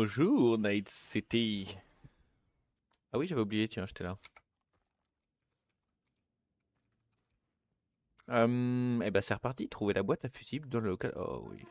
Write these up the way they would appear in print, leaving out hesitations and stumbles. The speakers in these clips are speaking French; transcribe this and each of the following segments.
Bonjour, Night City. Ah oui, j'avais oublié, tiens, j'étais là. Eh ben c'est reparti, trouver la boîte à fusibles dans le local. Oh oui.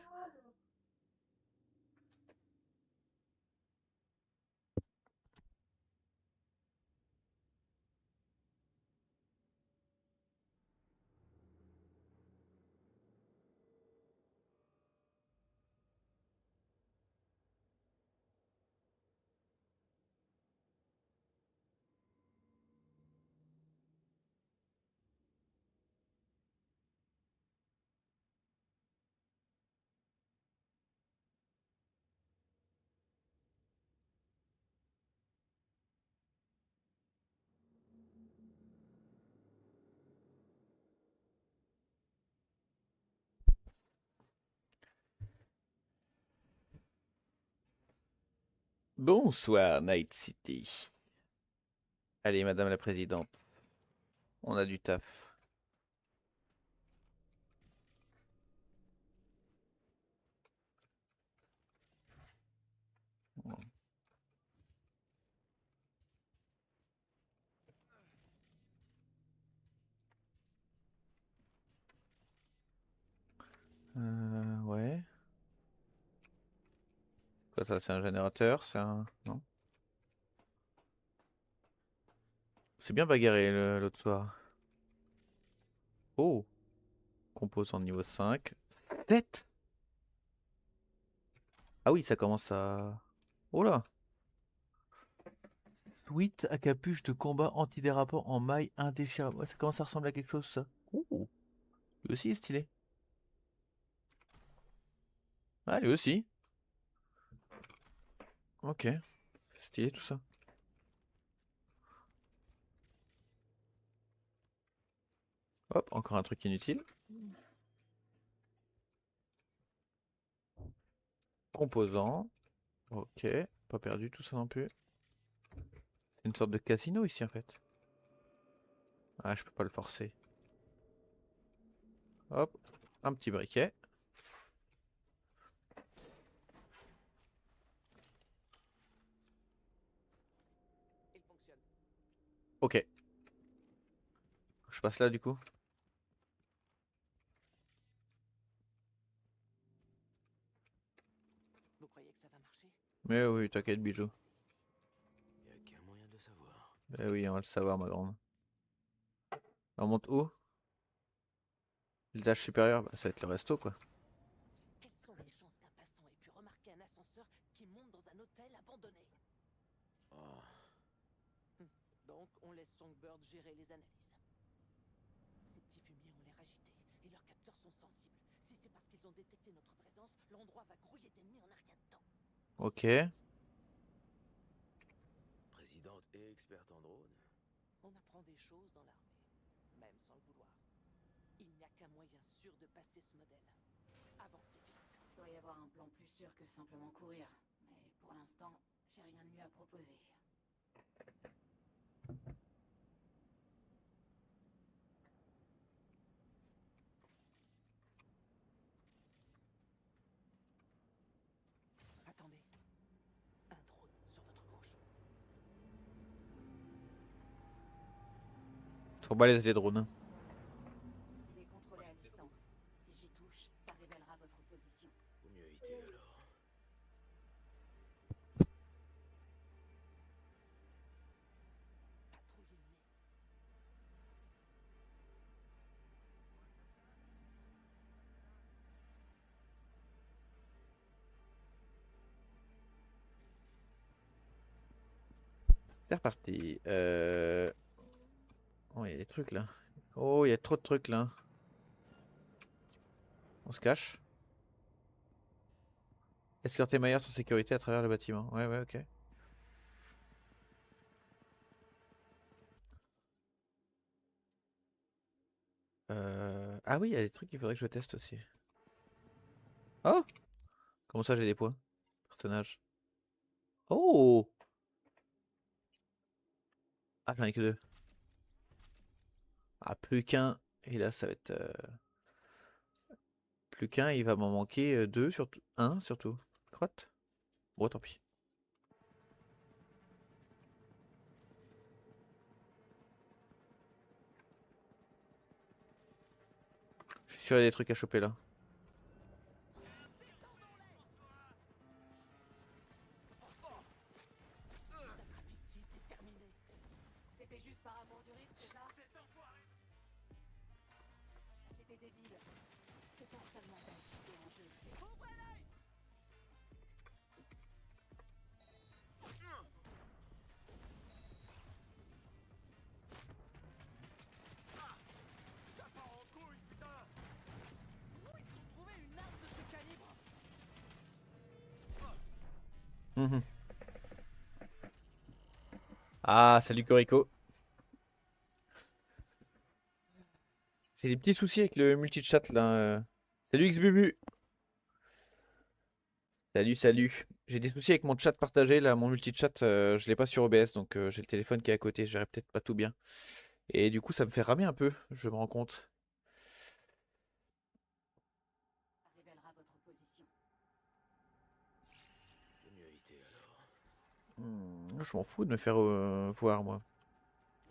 Bonsoir, Night City. Allez, Madame la Présidente, on a du taf. Ouais. Quoi ça, c'est un générateur, c'est un... Non. C'est bien bagarré l'autre soir. Oh, composant niveau 5. 7. Ah oui, ça commence à... Oh là. Sweat à capuche de combat antidérapant en maille indéchirable. Ouais, ça commence à ressembler à quelque chose, ça. Oh, lui aussi est stylé. Ah, lui aussi. Ok, stylé tout ça. Hop, encore un truc inutile. Composant. Ok, pas perdu tout ça non plus. C'est une sorte de casino ici en fait. Ah, je peux pas le forcer. Hop, un petit briquet. Ok, je passe là du coup. Vous croyez que ça va marcher? Mais oui, t'inquiète, bijou. Y a qu'un moyen de le savoir. Eh oui, on va le savoir, ma grande. On monte où? L'étage supérieur, bah, ça va être le resto quoi. Quelles sont les chances qu'un passant ait pu remarquer un ascenseur qui monte dans un hôtel abandonné? Oh, Donc, on laisse Songbird gérer les analyses. Ces petits fumiers ont l'air agités et leurs capteurs sont sensibles. Si c'est parce qu'ils ont détecté notre présence, l'endroit va grouiller d'ennemis en un rien de temps. Ok. présidente et experte en drone. On apprend des choses dans l'armée, même sans le vouloir. Il n'y a qu'un moyen sûr de passer ce modèle. Avancez vite. Il doit y avoir un plan plus sûr que simplement courir. Mais pour l'instant, j'ai rien de mieux à proposer. Attendez. Un drone sur votre gauche. Trop balèze les drones. Il est contrôlé à distance. Si j'y touche, ça révélera votre position. Vaut mieux éviter alors. Patrouille ennemie. C'est reparti. Oh, il y a des trucs là. Oh, il y a trop de trucs là. On se cache. Escorter Maillard sans sécurité à travers le bâtiment. Ouais, ouais, ok. Ah oui, il y a des trucs qu'il faudrait que je teste aussi. Oh! Comment ça, j'ai des points? Personnage. Oh! Ah, j'en ai que deux. Ah, plus qu'un. Et là, ça va être... Plus qu'un, il va m'en manquer deux, surtout. Un, surtout. Crotte? Bon, tant pis. sûr il y a des trucs à choper là. Si on nous attrape ici, c'est terminé. C'était juste par amour du risque, c'est ça? C'était débile. C'est pas seulement ta vie qui est en jeu. Ouvrez l'œil! Ça part en couille, putain! Où ils ont trouvé une arme de ce calibre? Mhm. Ah, salut Corico. J'ai des petits soucis avec le multi-chat là. Salut XBubu. Salut, salut. J'ai des soucis avec mon chat partagé là, mon multi-chat, je l'ai pas sur OBS donc j'ai le téléphone qui est à côté, je verrai peut-être pas tout bien. Et du coup ça me fait ramer un peu, je me rends compte. Ça révélera votre position. Vaut mieux éviter alors. Je m'en fous de me faire voir moi.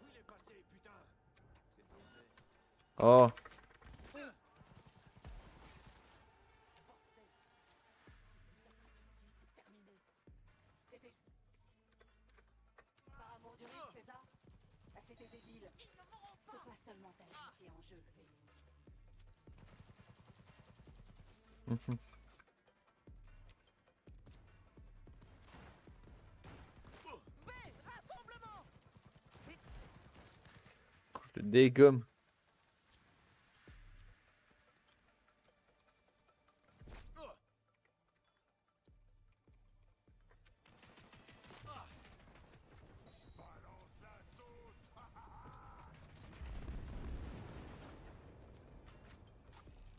Où il est passé, putain? Oh, Bordel! Si on nous attrape ici, c'est terminé. C'était par amour du risque, c'est ça? C'était débile. Ils ne mourront C'est pas! pas seulement ta vie qui est en jeu. mhm. V! Rassemblement! Je le dégomme. Balance la sauce!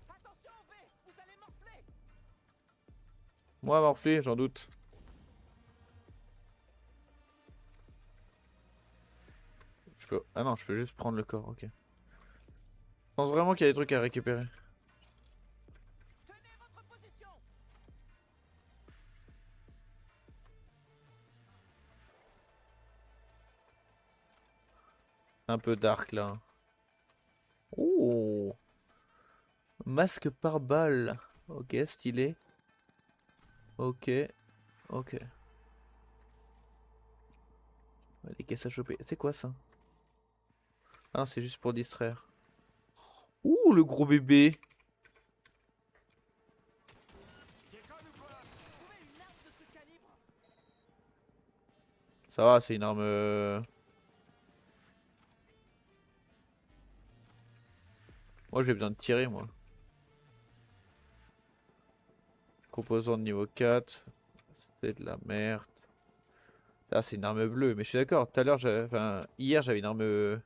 Attention, V! Vous allez morfler! Moi morflé, j'en doute. Je peux... Ah non, je peux juste prendre le corps, ok. Je pense vraiment qu'il y a des trucs à récupérer. Tenez votre position! Un peu dark là. Oh, masque par balle. Ok, stylé. Ok, ok. Ouais, les caisses à choper. C'est quoi ça? Ah, c'est juste pour distraire. Ouh, le gros bébé. Trouvez une arme de ce calibre! Ça va, c'est une arme. Moi, j'ai besoin de tirer, moi. Composant de niveau 4. C'est de la merde. Ah, c'est une arme bleue. Mais je suis d'accord. Tout à l'heure, enfin, hier, j'avais une arme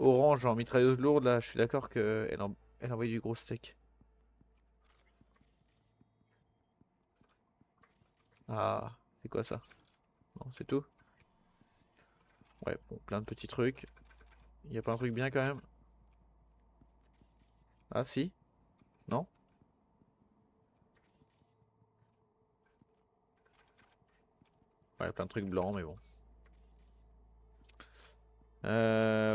orange en mitrailleuse lourde. Là, je suis d'accord qu'elle elle envoie du gros steak. Ah, c'est quoi ça? Non, c'est tout? Ouais, bon, plein de petits trucs. Il y a pas un truc bien quand même? Ah, si? Non? Ouais, plein de trucs blancs, mais bon.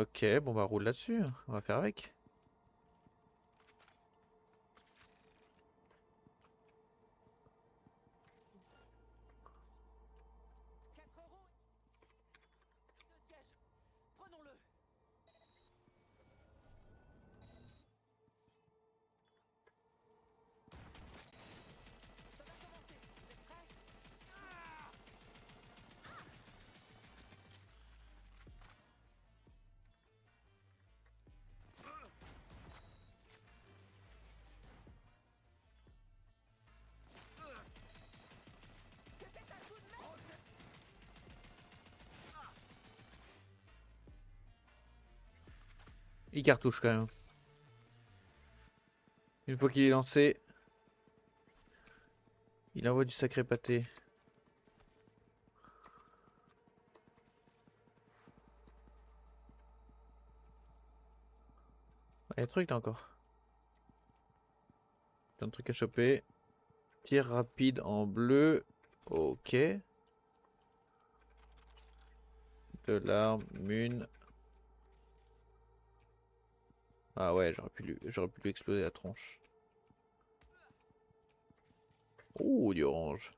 Ok, bon, bah, roule là-dessus. On va faire avec. 4 €. Le siège. Prenons-le. Ça va commencer. Vous êtes prêts? C'était un coup de main. Il cartouche quand même. Une fois qu'il est lancé, il envoie du sacré pâté. Il y a des trucs là encore. Plein de trucs à choper. Tir rapide en bleu. Ok. De l'arme, mune. Ah ouais, j'aurais pu lui exploser la tronche. Oh, du orange.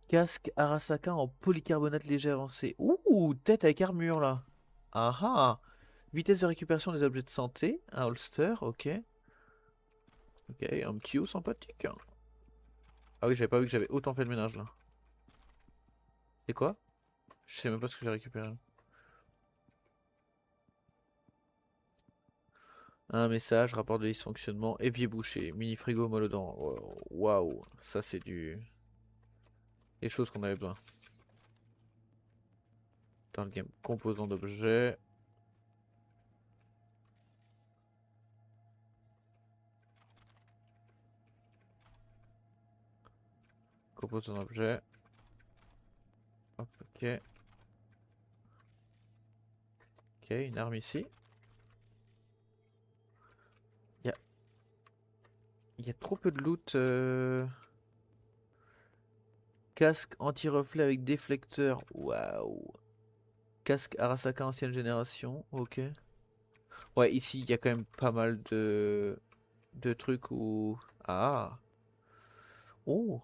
Casque Arasaka en polycarbonate léger avancé. Ouh, tête avec armure là. Ah ah. Vitesse de récupération des objets de santé. Un holster, ok. Ok, un petit haut sympathique. Ah oui, j'avais pas vu que j'avais autant fait le ménage là. C'est quoi? Je sais même pas ce que j'ai récupéré. Un message, rapport de dysfonctionnement, évier bouché, mini frigo molodant. Waouh, ça c'est des choses qu'on avait besoin. Dans le game, composant d'objets. Composant d'objets. Hop, ok. Ok, une arme ici. Il y a trop peu de loot. Casque anti-reflet avec déflecteur. Waouh. Casque Arasaka ancienne génération. Ok. Ouais, ici il y a quand même pas mal de trucs où. Ah. Oh.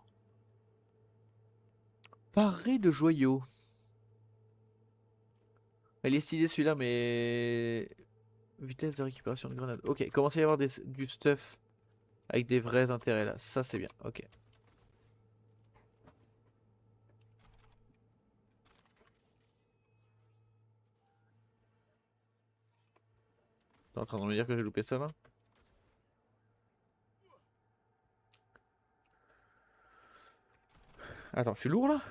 Paré de joyaux. Elle est stylée celui-là, mais. Vitesse de récupération de grenade. Ok, commence à y avoir du stuff avec des vrais intérêts là. Ça c'est bien. Ok. T'es en train de me dire que j'ai loupé ça là? Attends, je suis lourd là?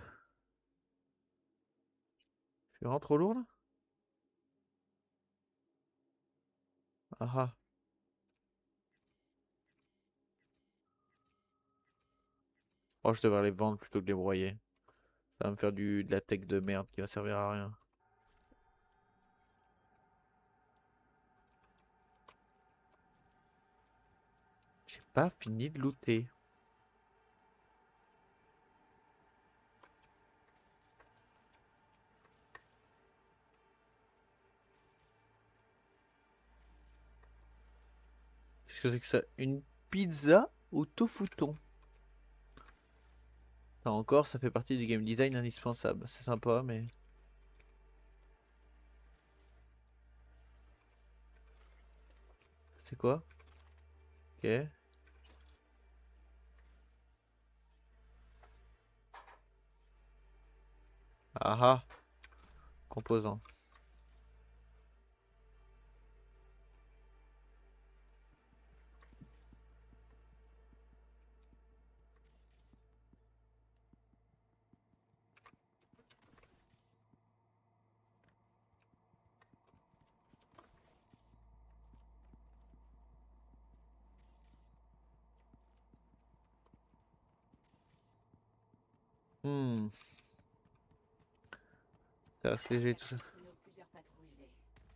Je suis vraiment trop lourd là? Ah ah. Oh, je devrais les vendre plutôt que de les broyer. Ça va me faire de la tech de merde qui va servir à rien. J'ai pas fini de looter. Qu'est-ce que c'est que ça? Une pizza au tofuton. Ça encore, ça fait partie du game design indispensable. C'est sympa, mais... C'est quoi? Ok. Ah ah. Composant. Hmm. Ça reste léger tout ça. Sous nos plusieurs patrouilles V.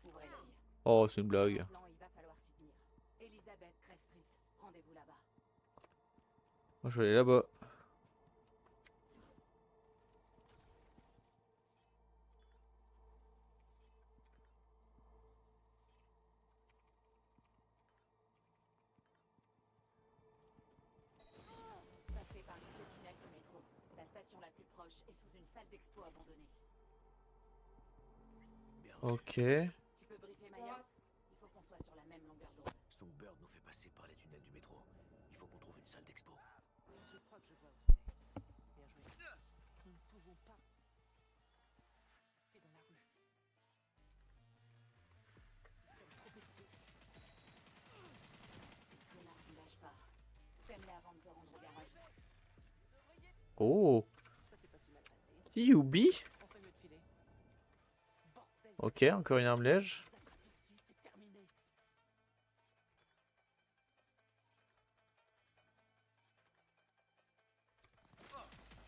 Ouvrez l'œil. Oh, c'est une blague. Plan, il va falloir s'y tenir. Elizabeth, Crest Street. Rendez-vous là-bas. Moi, je vais aller là-bas. Passez par une trottinette du métro. La station la plus proche est sous une salle d'expo abandonnée. Bien Ok. Tu peux briefer Myers? Il faut qu'on soit sur la même longueur d'onde. Songbird nous fait passer par les tunnels du métro. Il faut qu'on trouve une salle d'expo. Je crois que je vois où c'est. Bien joué. Nous ne pouvons pas. T'es dans la rue. Ils sont trop exposés. Ces connards ne lâchent pas. Sème-les avant de te rendre au garage. Oh. Ça s'est pas si mal passé. Yubi. On fait mieux de filer. Bordel. Ok, encore une arme lège. Ils attrapent ici, c'est terminé.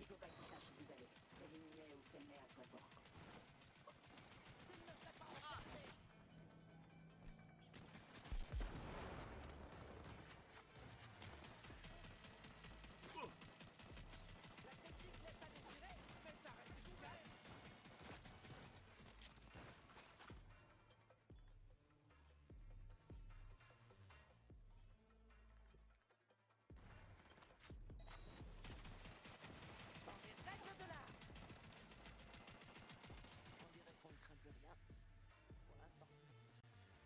Il faut pas qu'ils sachent où vous allez. Éliminez ou sème-les à toi de voir.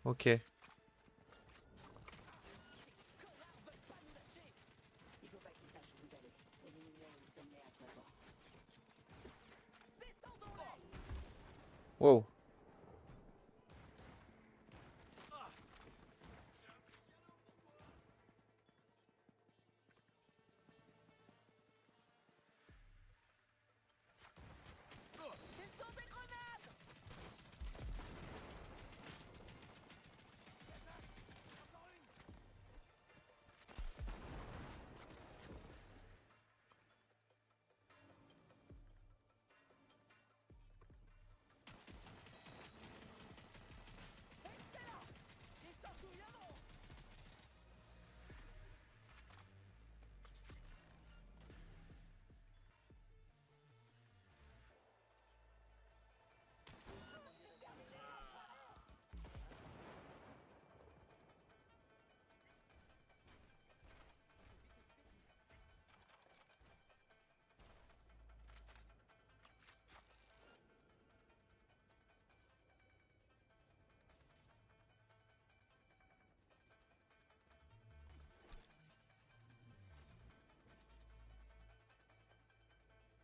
Ok. Il faut pas qu'ils sachent où vous allez. Éliminez ou sommet à toi bord. Wow.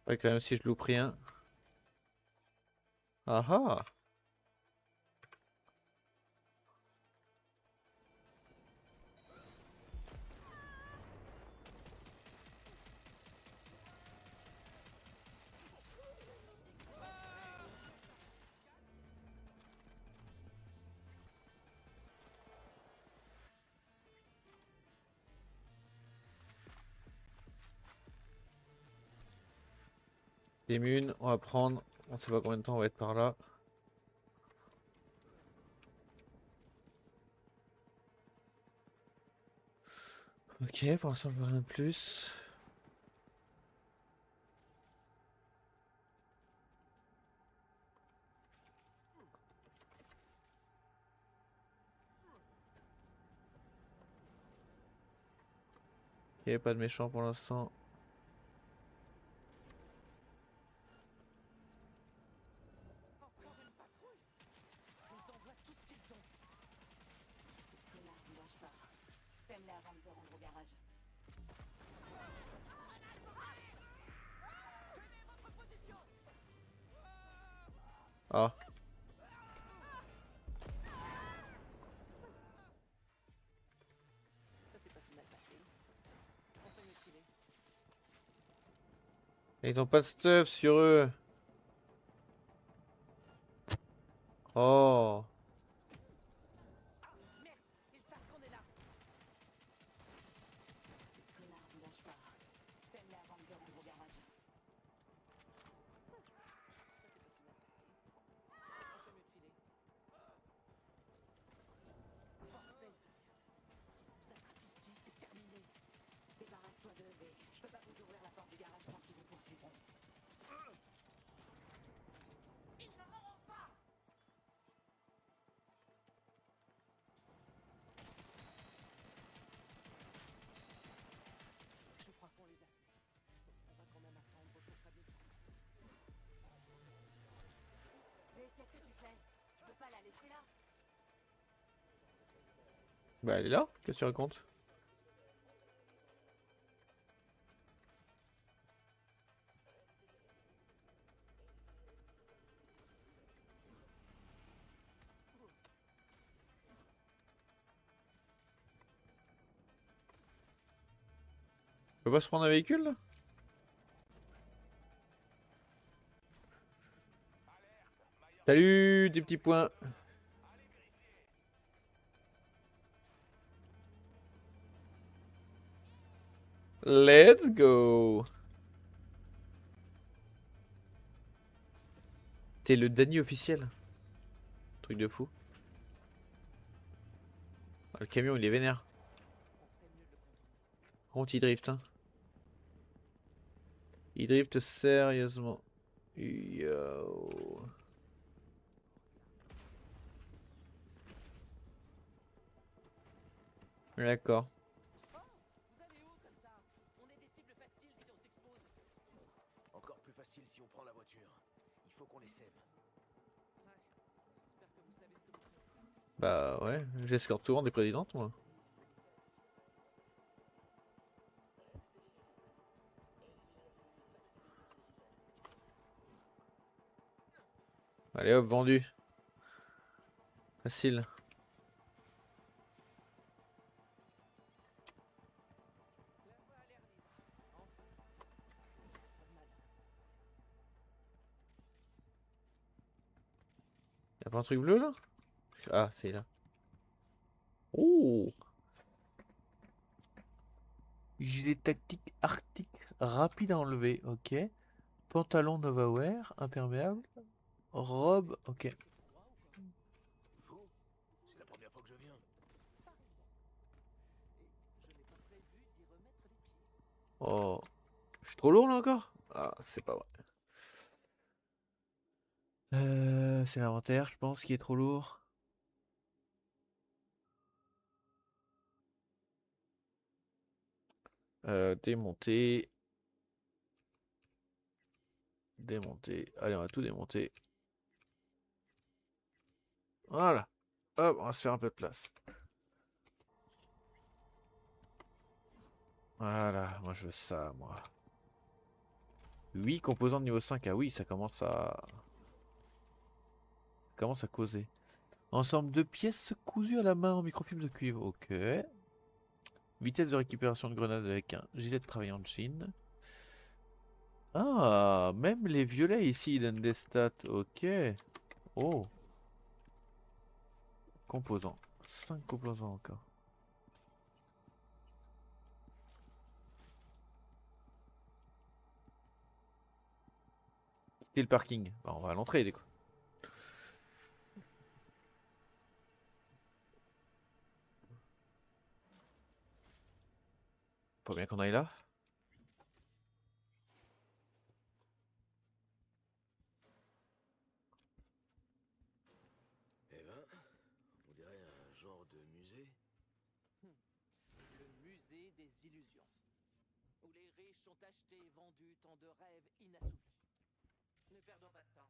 Ouais, quand même, si je loupe rien. Ah ah! Des munes, on va prendre. On sait pas combien de temps on va être par là. Ok, pour l'instant je vois rien de plus. Ok, pas de méchant pour l'instant. Encore une patrouille. Ils envoient tout ce qu'ils ont. Ces connards vous lâchent pas. Sème-les avant de te rendre au garage. Tenez votre position. Ah, Ça s'est pas si mal passé. On peut mieux filer. ils ont pas de stuff sur eux. Oh, Ah, merde. Ils savent qu'on est là. Ces connards vous lâchent pas. Sème-les avant de te rendre au garage. Ça s'est pas si mal passé. On peut mieux filer. Bordel de merde. Si on nous attrape ici, c'est terminé. Débarrasse-toi de V. Je peux pas vous ouvrir la porte du garage tant qu'ils vous poursuivront. Ils n'en auront pas. Je crois qu'on les a semés. On va quand même attendre vos fameux gens. Mais qu'est-ce que tu fais? Tu peux pas la laisser là? bah elle est là, qu'est-ce que tu racontes? On peut pas se prendre un véhicule là? Salut, des petits points. Let's go. T'es le Danny officiel. Truc de fou. Ah, le camion il est vénère. On ferait mieux de le contourner. Contre il drift hein. Il drift sérieusement. Yo. D'accord. Oh, vous allez où comme ça? On est des cibles faciles si on s'expose. Encore plus facile si on prend la voiture. Il faut qu'on les sème. Ouais, j'espère que vous savez ce que vous faites. Bah ouais, j'escorte souvent des présidentes, moi. Allez hop, vendu. Facile. La voie a l'air libre. Enfin. Pas de mal. Y'a pas un truc bleu là? Ah, c'est là. Oh! Gilet tactique arctique rapide à enlever, ok. Pantalon Novawear, imperméable. Robe, ok. Froid ou quoi? Vous? C'est la première fois que je viens. Pareillement. Et je n'ai pas prévu d'y remettre les pieds. Oh. Je suis trop lourd là encore? Ah, c'est pas vrai. C'est l'inventaire, je pense, qui est trop lourd. Démonter. Démonter. Allez, on va tout démonter. Voilà. Hop, on va se faire un peu de place. Voilà, moi je veux ça, moi. 8 composants de niveau 5. Ah oui, ça commence à causer. Ensemble de pièces cousues à la main en microfibre de cuivre. Ok. Vitesse de récupération de grenade avec un gilet de travail en Chine. Ah, même les violets ici ils donnent des stats. Ok. Oh. Composants. 5 composants encore. Quitter le parking. Bah, on va à l'entrée du coup. Pas bien qu'on aille là. Eh ben, on dirait un genre de musée. Le musée des illusions. Où les riches ont acheté et vendu tant de rêves inassouvis. Ne perdons pas de temps.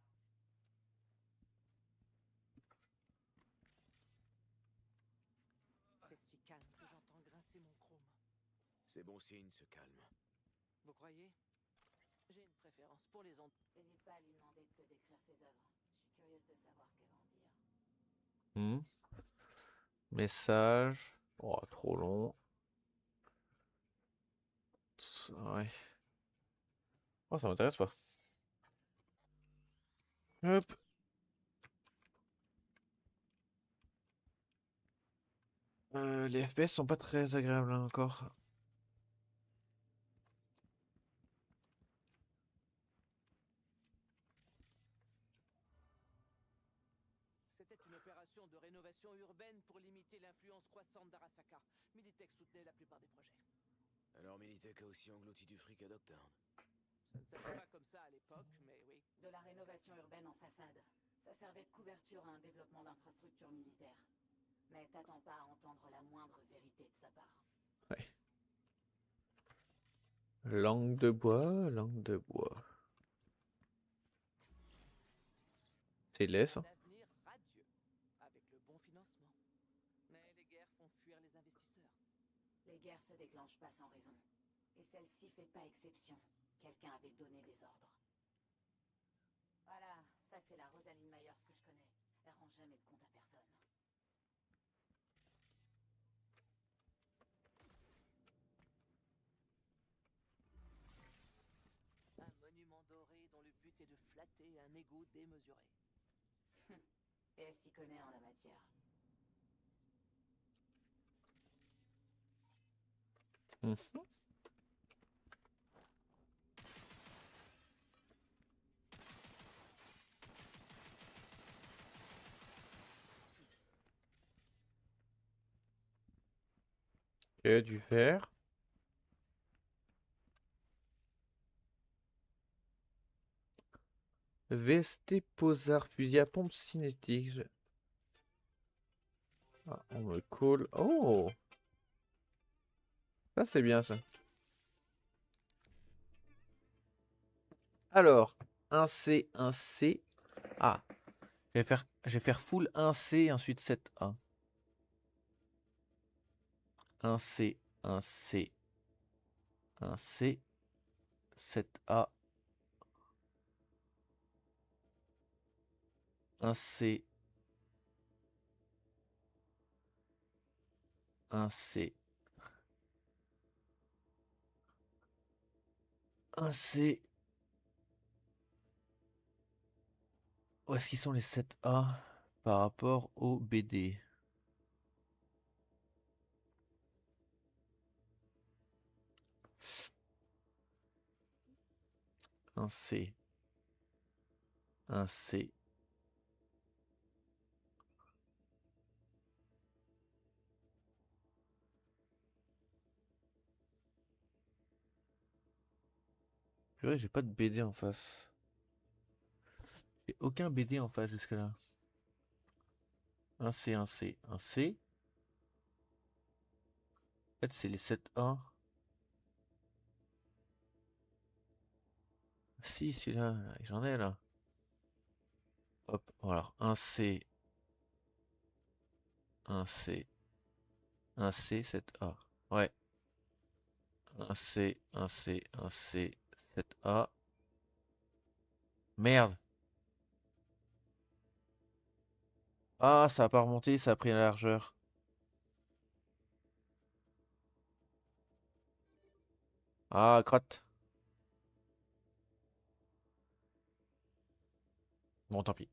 C'est si calme que j'entends grincer mon chrome. C'est bon signe, ce calme. Vous croyez? J'ai une préférence pour les endroits. N'hésite pas à lui demander de te décrire ses œuvres. Je suis curieuse de savoir ce qu'elle va en dire. Hmm. Message. Oh, trop long. Ouais. Oh, ça m'intéresse pas. Hop. Les FPS sont pas très agréables hein, encore. C'était une opération de rénovation urbaine pour limiter l'influence croissante d'Arasaka. Militech soutenait la plupart des projets. Alors Militech a aussi englouti du fric à Dogtown. Ça ne s'appelait pas comme ça à l'époque, mais oui. De la rénovation urbaine en façade. Ça servait de couverture à un développement d'infrastructures militaires. Mais t'attends pas à entendre la moindre vérité de sa part. Ouais. Langue de bois, langue de bois. C'est laid ça. Un avenir radieux, avec le bon financement. Mais les guerres font fuir les investisseurs. Les guerres se déclenchent pas sans raison. Et celle-ci fait pas exception. Quelqu'un avait donné des ordres. Voilà, ça c'est la Rosaline Myers que je connais. Elle rend jamais de compte à personne. Un monument doré dont le but est de flatter un ego démesuré. Et elle s'y connaît en la matière. Mhm. Ok, du fer. VST Posard, fusil à pompe cinétique. Ah, on me colle. Oh! Ça c'est bien ça. Alors, 1C, 1C. Ah, je vais faire full 1C, ensuite 7A. Un C, un C, un C, 7A, un C, un C, un C. Où est-ce qu'ils sont les 7A par rapport au BD? Un C, un C. Purée, j'ai pas de BD en face. J'ai aucun BD en face jusque-là. Un C, un C, un C. En fait, c'est les 7A. Si, celui-là, j'en ai là. Hop, voilà. Un C, un C, un C, 7A. Ouais. Un C, un C, un C, 7A. Merde. Ah, ça a pas remonté, ça a pris la largeur. Ah, crotte. Bon, tant pis.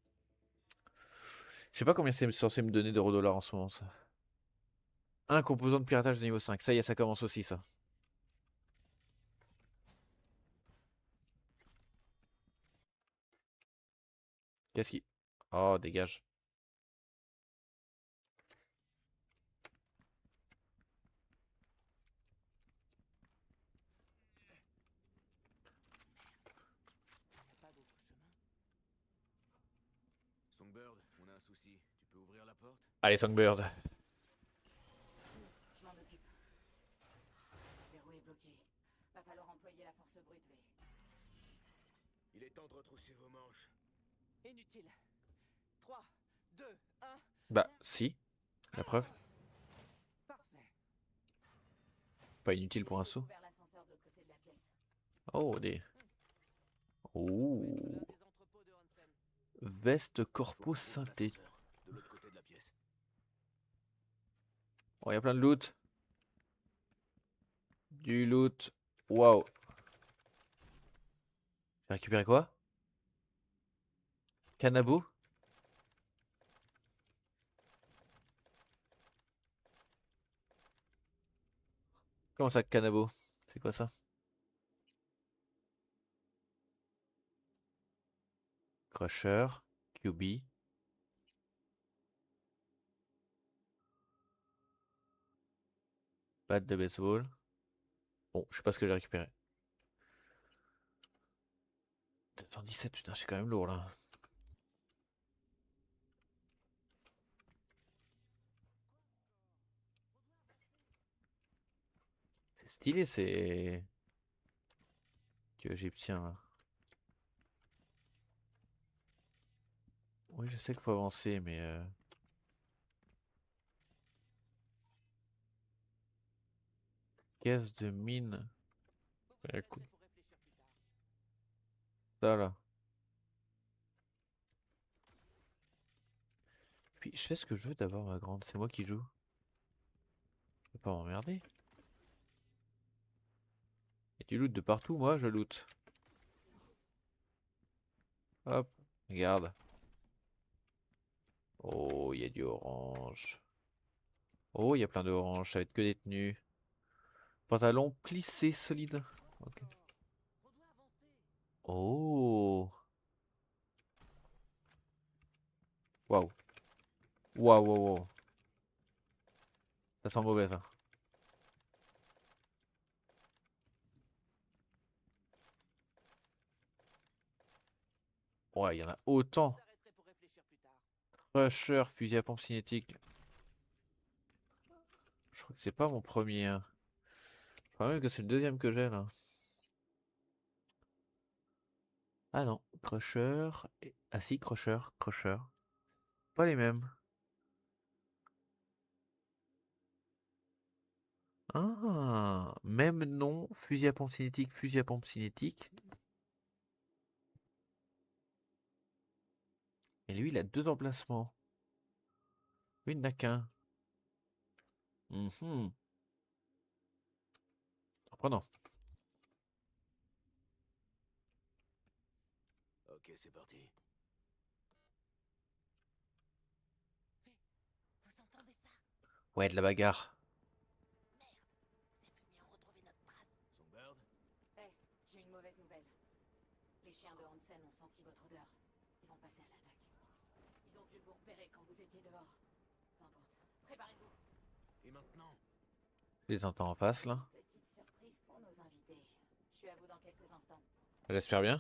Je sais pas combien c'est censé me donner d'euros-dollars en ce moment, ça. Un composant de piratage de niveau 5. Ça y est, ça commence aussi, ça. Qu'est-ce qui... Oh, dégage. Il n'y a pas d'autre chemin. Songbird, on a un souci. Tu peux ouvrir la porte? Allez, Songbird. Je m'en occupe. Le verrou est bloqué. Va falloir employer la force brute, V. Il est temps de retrousser vos manches. Inutile. 3, 2, 1. Bah, si. La preuve. Parfait. Pas inutile pour un saut. Ouvert l'ascenseur de l'autre côté de la pièce. Oh, des... Oh. L'un des entrepôts de Hansen. Veste corpo Faut ouvrir synthé. l'ascenseur, de l'autre côté de la pièce. Oh, il y a plein de loot. Du loot. Waouh. J'ai récupéré quoi? Cannabis? Comment ça, cannabis? C'est quoi ça? Crusher. QB. Batte de baseball. Bon, je sais pas ce que j'ai récupéré. 217, putain, c'est quand même lourd là. C'est stylé, c'est... Dieu égyptien là. Oui, je sais qu'il faut avancer, mais... Caisse de mine. Vous Ouais, pouvez cool. rester pour réfléchir plus tard. Ça là. Puis je fais ce que je veux d'abord, ma grande. C'est moi qui joue. Je peux pas m'emmerder. Il y a du loot de partout, moi je loot. Hop, regarde. Oh, il y a du orange. Oh, il y a plein d'orange, ça va être que des tenues. Pantalon plissé solide. Ok. On doit avancer. Oh. Waouh. Waouh, waouh, waouh. Ça sent mauvais ça. Ouais, il y en a autant. Vous arrêterez pour réfléchir plus tard. Crusher, fusil à pompe cinétique. Je crois que c'est pas mon premier, hein. Je crois même que c'est le deuxième que j'ai là. Ah non, Crusher. Ah si, Crusher, Crusher. Pas les mêmes. Ah, même nom, fusil à pompe cinétique, fusil à pompe cinétique. Et lui, il a 2 emplacements. Lui, il n'a qu'un. Mhm. Surprenant. Ok, c'est parti. Vous entendez ça? Ouais, de la bagarre. Merde. Ces fumiers ont retrouvé notre trace. Songbird? Hé, j'ai une mauvaise nouvelle. Les chiens de Hansen ont senti votre odeur. Ils vont passer à l'attaque. Ils ont dû vous repérer quand vous étiez dehors. Peu importe. Préparez-vous. Et maintenant? Je les entends en face, là. Petite surprise pour nos invités. Je suis à vous dans quelques instants. J'espère bien.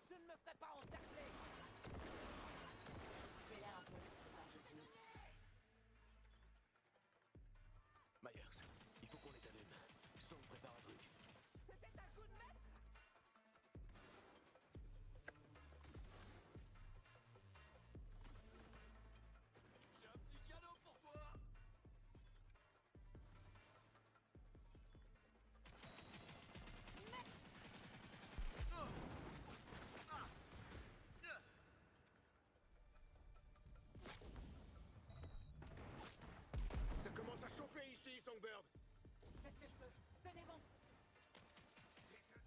Je ne me ferai pas encercler. Je vais l'air un peu quand je finisse. Myers, il faut qu'on les allume. Song prépare un truc. C'était un coup de maître. J'ai un petit cadeau pour toi! Ça commence à chauffer ici, Songbird! Je fais ce que je peux. Tenez bon. Je suis presque.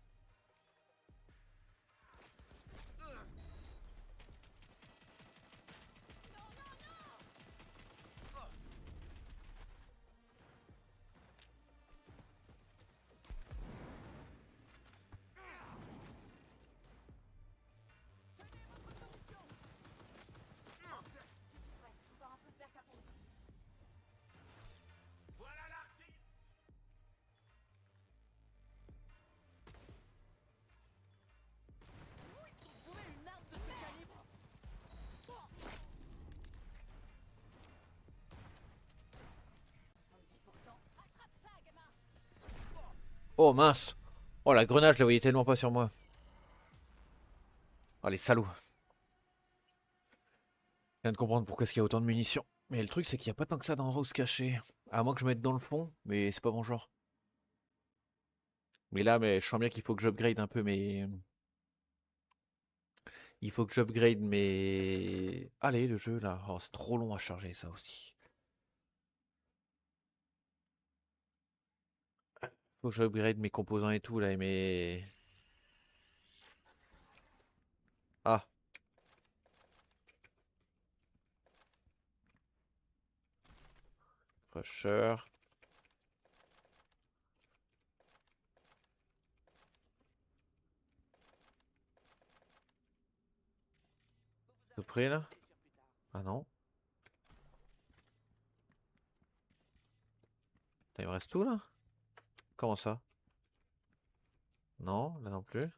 Encore un peu de place à fond. Voilà l'artille! Où ils ont trouvé une arme de ce calibre? 70%. Attrape ça, gamin. Oh, mince. Oh, la grenade, je la voyais tellement pas sur moi. Oh, les salauds. Je viens de comprendre pourquoi est-ce qu'il y a autant de munitions. Mais le truc, c'est qu'il n'y a pas tant que ça d'endroits où se cacher. À moins que je mette dans le fond, mais c'est pas mon genre. Mais là, je sens bien qu'il faut que j'upgrade un peu mes... Il faut que j'upgrade mes... Allez, le jeu, là. Oh, c'est trop long à charger, ça aussi. Faut que j'upgrade mes composants et tout, là, et mes... Ah. Crusher. Tout près, là? Ah non. Putain, il me reste tout, là? Comment ça? Non, là non plus.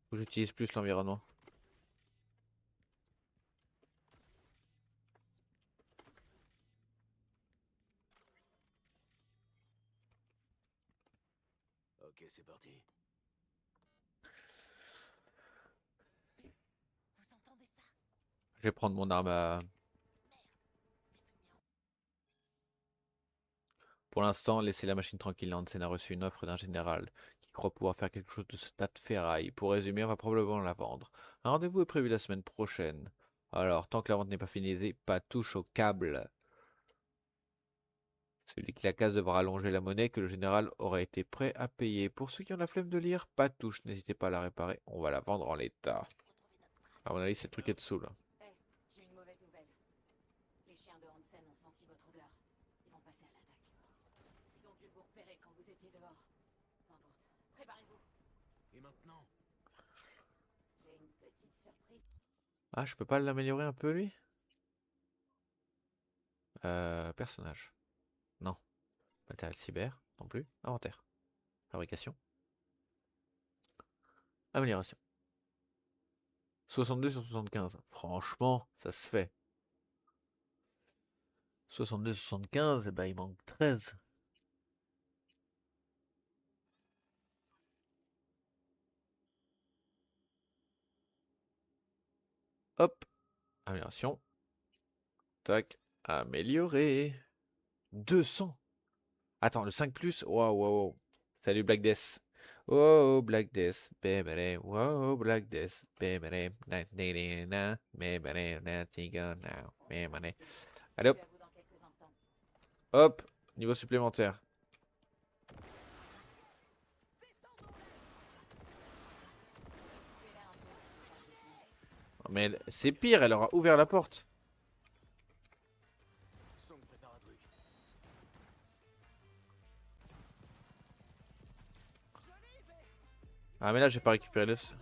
Faut que j'utilise plus l'environnement. Ok, c'est parti. Vous entendez ça? Je vais prendre mon arme à... Ces fumiers ont... Pour l'instant, laissez la machine tranquille. Hansen a reçu une offre d'un général qui croit pouvoir faire quelque chose de ce tas de ferraille. Pour résumer, on va probablement la vendre. Un rendez-vous est prévu la semaine prochaine. Alors, tant que la vente n'est pas finalisée, pas touche au câble. Celui qui la casse devra allonger la monnaie que le général aurait été prêt à payer. Pour ceux qui ont la flemme de lire, pas de touche. N'hésitez pas à la réparer. On va la vendre en l'état. retrouvé notre trace. À mon avis, c'est le truc est dessous là. Hé, j'ai une mauvaise nouvelle. Les chiens de Hansen ont senti votre odeur. Ils vont passer à l'attaque. Ils ont dû vous repérer quand vous étiez dehors. Peu importe. Préparez-vous. Et maintenant? J'ai une petite surprise. Ah, je peux pas l'améliorer un peu lui? Personnage. Non. Matériel cyber. Non plus. Inventaire. Fabrication. Amélioration. 62 sur 75. Franchement, ça se fait. 62 sur 75, et ben il manque 13. Hop. Amélioration. Tac. Amélioré. 200. Attends, le 5 plus. Waouh, waouh, waouh. Salut Black Death. Oh, Black Death. Bébéré. Wow, Black Death. Bébéré. Na, na, na, na. Bébéré. Na, tiga, na. Bébéré. Allez hop. Je suis à vous dans quelques instants. Hop. Niveau supplémentaire. Tuez-la un peu. Mais c'est pire, elle aura ouvert la porte. Song prépare un truc. Ah mais là j'ai pas récupéré le... Ça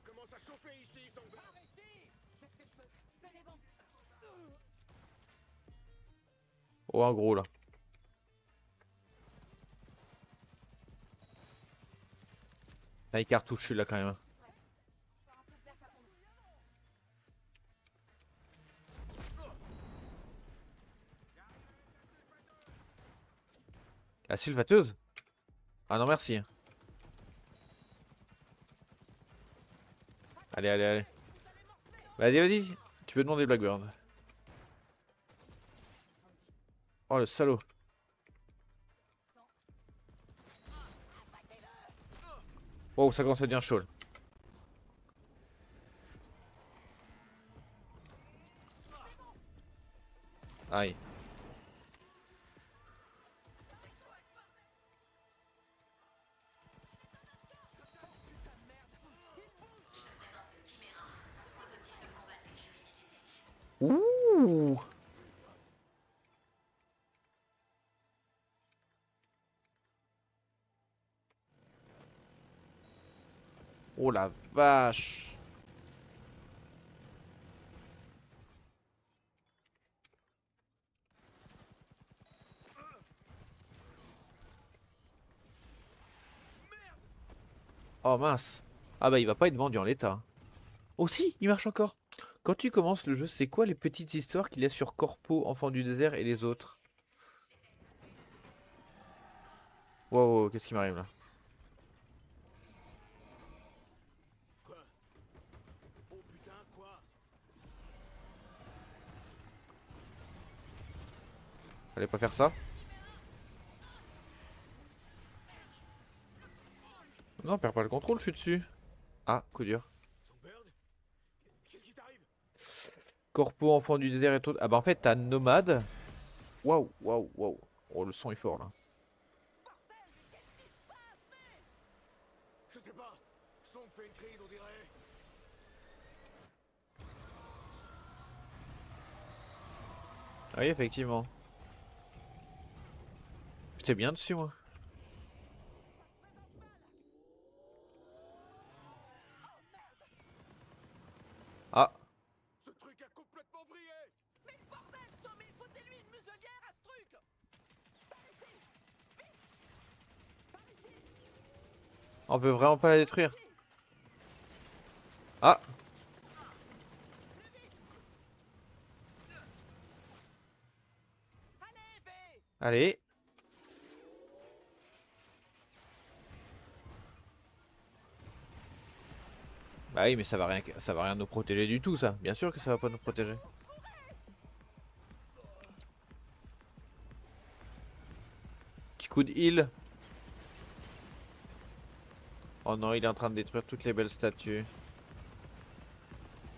commence à chauffer ici, Songbird. Qu'est-ce que je peux? Fais des bons. Oh un gros là. Ah, il cartouche celui-là quand même. Faire un peu de place à fond. La sylvateuse? Ah non merci. Allez, allez, allez. Vas-y, vas-y. Tu peux demander Blackbird. Oh le salaud. Wow, ça commence à devenir chaud. Là. Aïe. Ouh. Oh la vache. Oh mince. Ah bah il va pas être vendu en l'état. Oh si, il marche encore. Quand tu commences le jeu, c'est quoi les petites histoires qu'il y a sur Corpo, Enfant du désert et les autres? Wow, wow, qu'est-ce qui m'arrive là? Quoi? Oh putain, quoi? Fallait pas faire ça? Non, perds pas le contrôle, je suis dessus. Ah, coup dur. Songbird? Qu'est-ce qui t'arrive? Corpo, Enfant du désert et tout. Ah bah en fait, t'as Nomade. Waouh, waouh, waouh. Oh, le son est fort là. Je sais pas. Song fait une crise, on dirait. Ah oui, effectivement. J'étais bien dessus, moi. Ah, Ce truc a complètement vrillé. Mais bordel, Sommé, foutez-lui une muselière à ce truc! Par ici! Vite! Par ici! on peut vraiment pas la détruire. Ah, Allez, V! allez. Bah oui, mais ça va rien nous protéger du tout, ça. Bien sûr que ça va pas nous protéger. Petit coup de heal. Oh non, il est en train de détruire toutes les belles statues.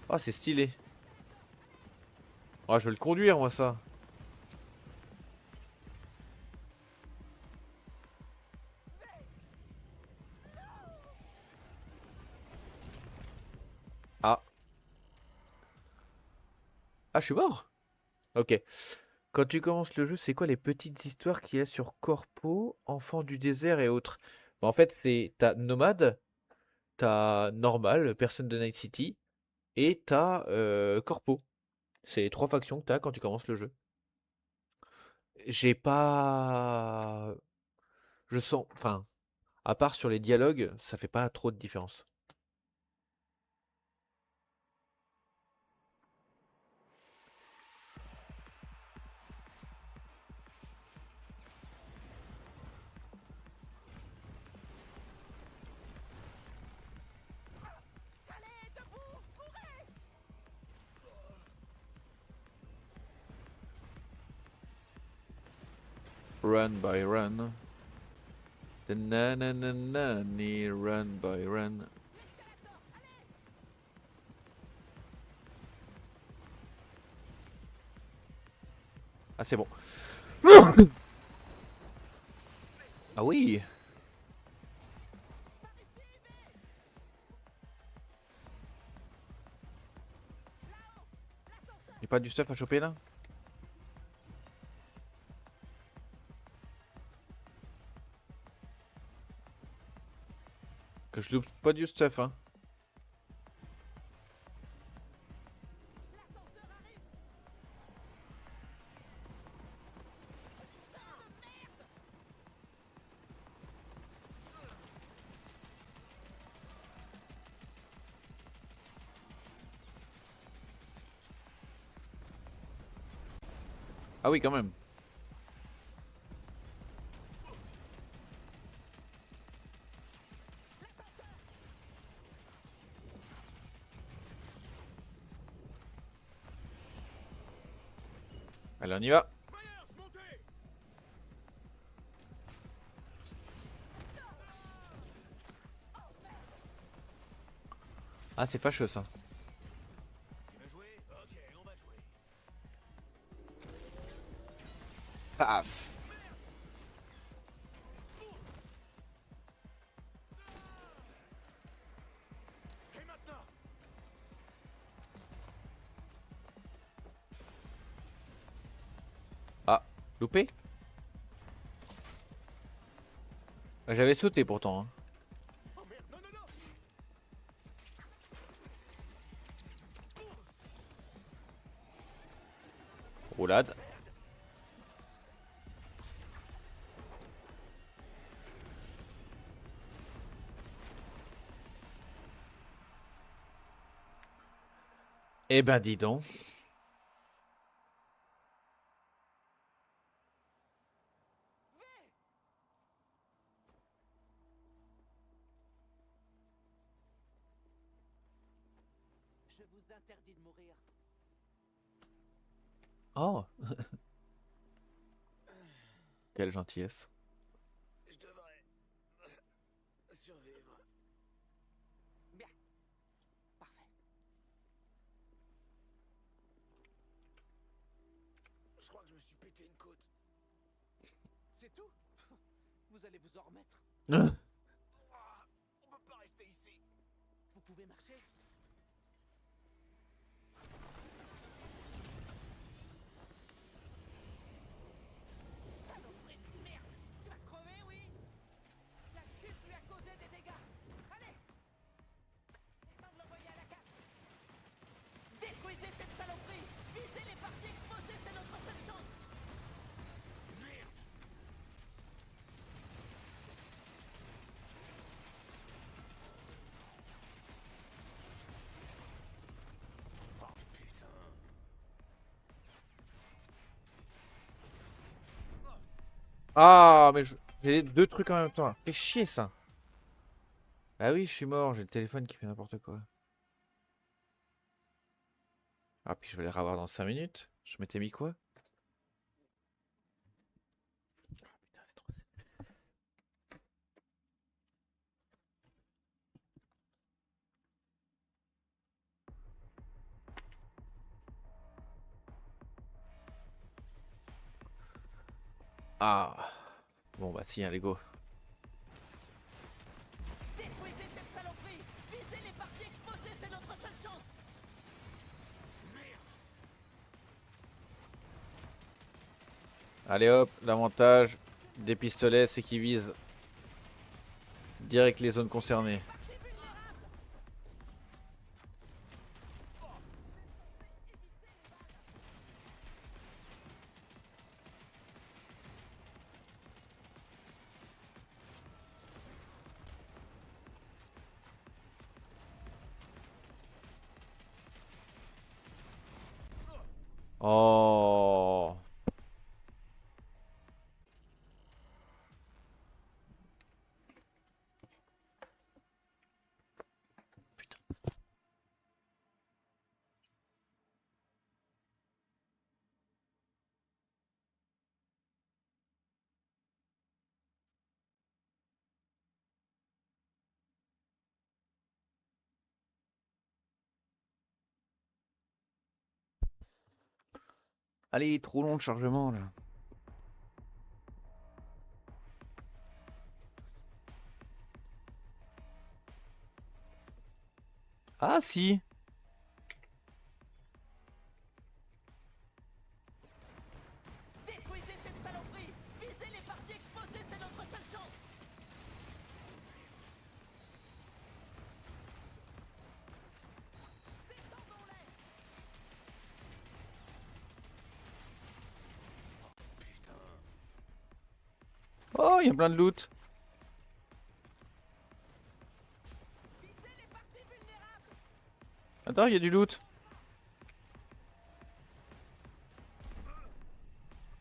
Oh, c'est stylé. Oh, je vais le conduire, moi, ça. Ah. Ah, je suis mort. Ok. Quand tu commences le jeu, c'est quoi les petites histoires qu'il y a sur Corpo, Enfant du désert et autres? Bah, en fait, c'est t'as Nomade, t'as Normal, personne de Night City, et t'as Corpo. C'est les trois factions que t'as quand tu commences le jeu. J'ai pas... Je sens... Enfin, à part sur les dialogues, ça fait pas trop de différence. Run by run. Nananani, run by run. Ah c'est bon. Ah oui. Y'a pas du stuff à choper là? Que je loupe pas du stuff hein. Ah oui quand même. Allez on y va. Myers, montez! Ah c'est fâcheux ça. Tu veux jouer? Ok, on va jouer. Paf. Et maintenant? Ah, loupé? Ah, j'avais sauté pourtant. Hein. Oh merde, non, non, non! Roulade. Eh ben dis donc. Je vous interdis de mourir. Oh. Quelle gentillesse. Je devrais survivre. Bien. Parfait. Je crois que je me suis pété une côte. C'est tout? Vous allez vous en remettre. Ah, on peut pas rester ici. Vous pouvez marcher? Saloperie de merde! Tu vas crever, oui? La chute lui a causé des dégâts. Allez! C'est temps de l'envoyer à la casse. Détruisez cette saloperie! Visez les parties exposées, c'est notre seule chance! Merde! Oh putain! Ah mais j'ai les deux trucs en même temps. Fais chier ça. Ah oui je suis mort, j'ai le téléphone qui fait n'importe quoi. Ah puis je vais les revoir dans 5 minutes. Je m'étais mis quoi? Ah, putain, c'est trop Ah. Bon bah si, allez go. Détruisez cette saloperie! Visez les parties exposées, c'est notre seule chance! Allez hop, l'avantage des pistolets c'est qu'ils visent direct les zones concernées. Partie vulnérable! Oh. Allez, trop long de chargement là. Ah si. Détruisez cette saloperie! Visez les parties exposées, c'est notre seule chance! Détendons-les! Oh, il y a plein de loot. Visez les parties vulnérables! Attends, il y a du loot.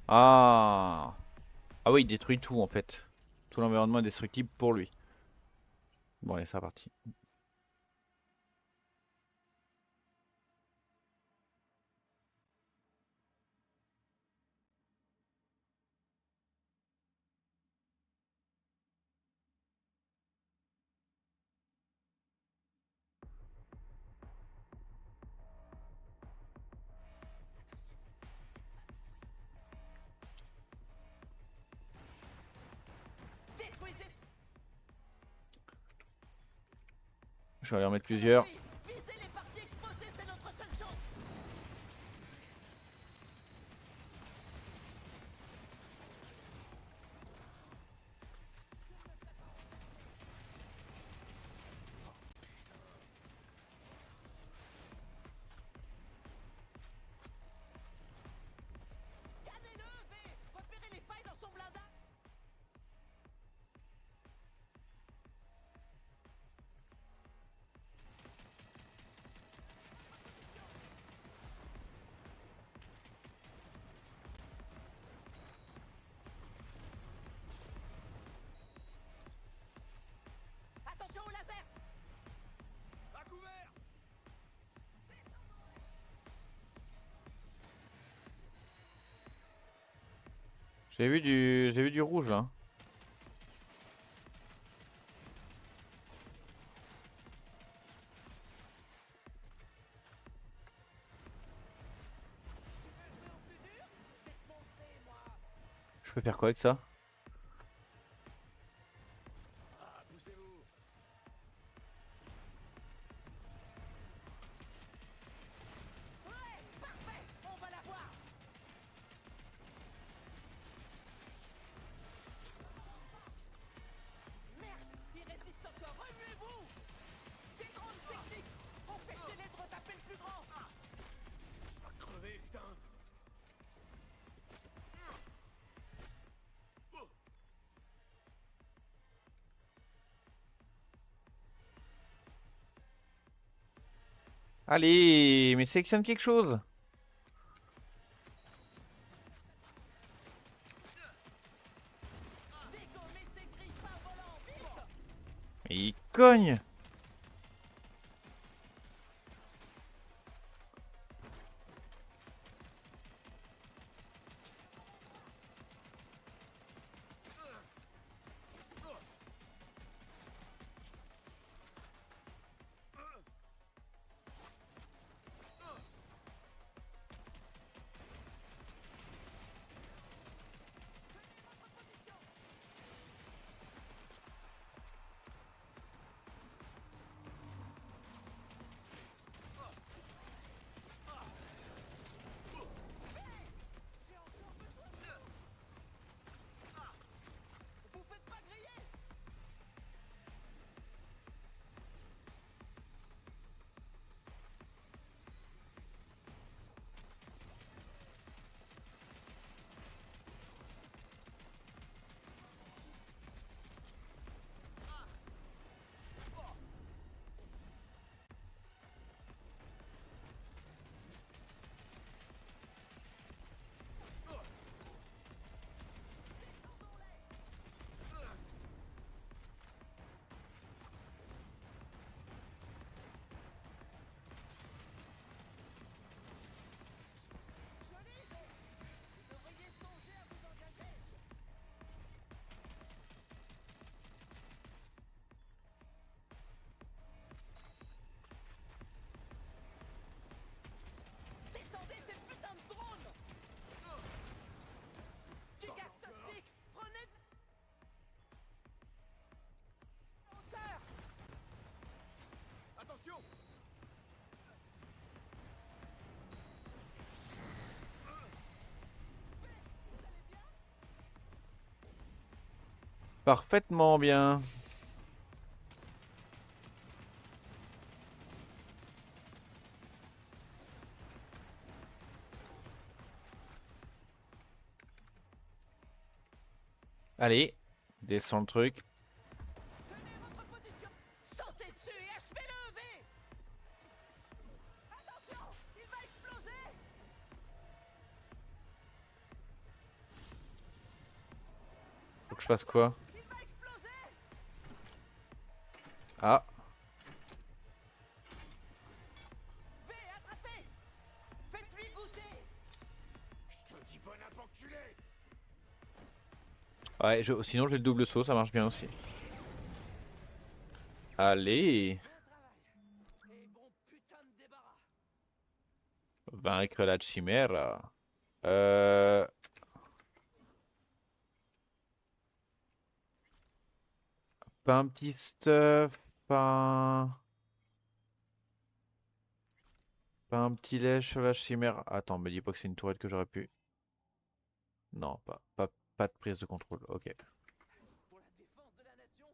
Ah. Ah oui, il détruit tout en fait. Tout l'environnement est destructible pour lui. Bon, allez, c'est parti. Détruisez Je vais aller en mettre plusieurs. Visez les parties exposées, c'est notre seule chance! Scannez-le, V! Repérez les failles dans son blindage! Attention au laser! À couvert! J'ai vu du rouge là. Je peux faire quoi avec ça? Ah, poussez-vous! Ouais, parfait! On va l'avoir! Merde! Il résiste encore! Remuez-vous! Des drones techniques! Empêchez-les de retaper le plus grand! Je vais crever, putain! Allez, mais sélectionne quelque chose. Dégommez ces grippins volants! Vite! Mais il cogne. Parfaitement bien. Allez, descends le truc. Tenez votre position. Sautez dessus et achevez-le, V. Attention, il va exploser. Faut que je fasse quoi? Il va exploser. Ah, V, attrapez. Faites-lui goûter. Je te dis bon enculé. ouais, sinon j'ai le double saut, ça marche bien aussi. Allez, Bon travail. Et bon putain de débarras. vaincre la chimère. Pas un petit stuff, pas un petit lèche sur la chimère. Attends, me dis pas que c'est une tourette que j'aurais pu. Non, pas de prise de contrôle. Ok. Pour la défense de la nation,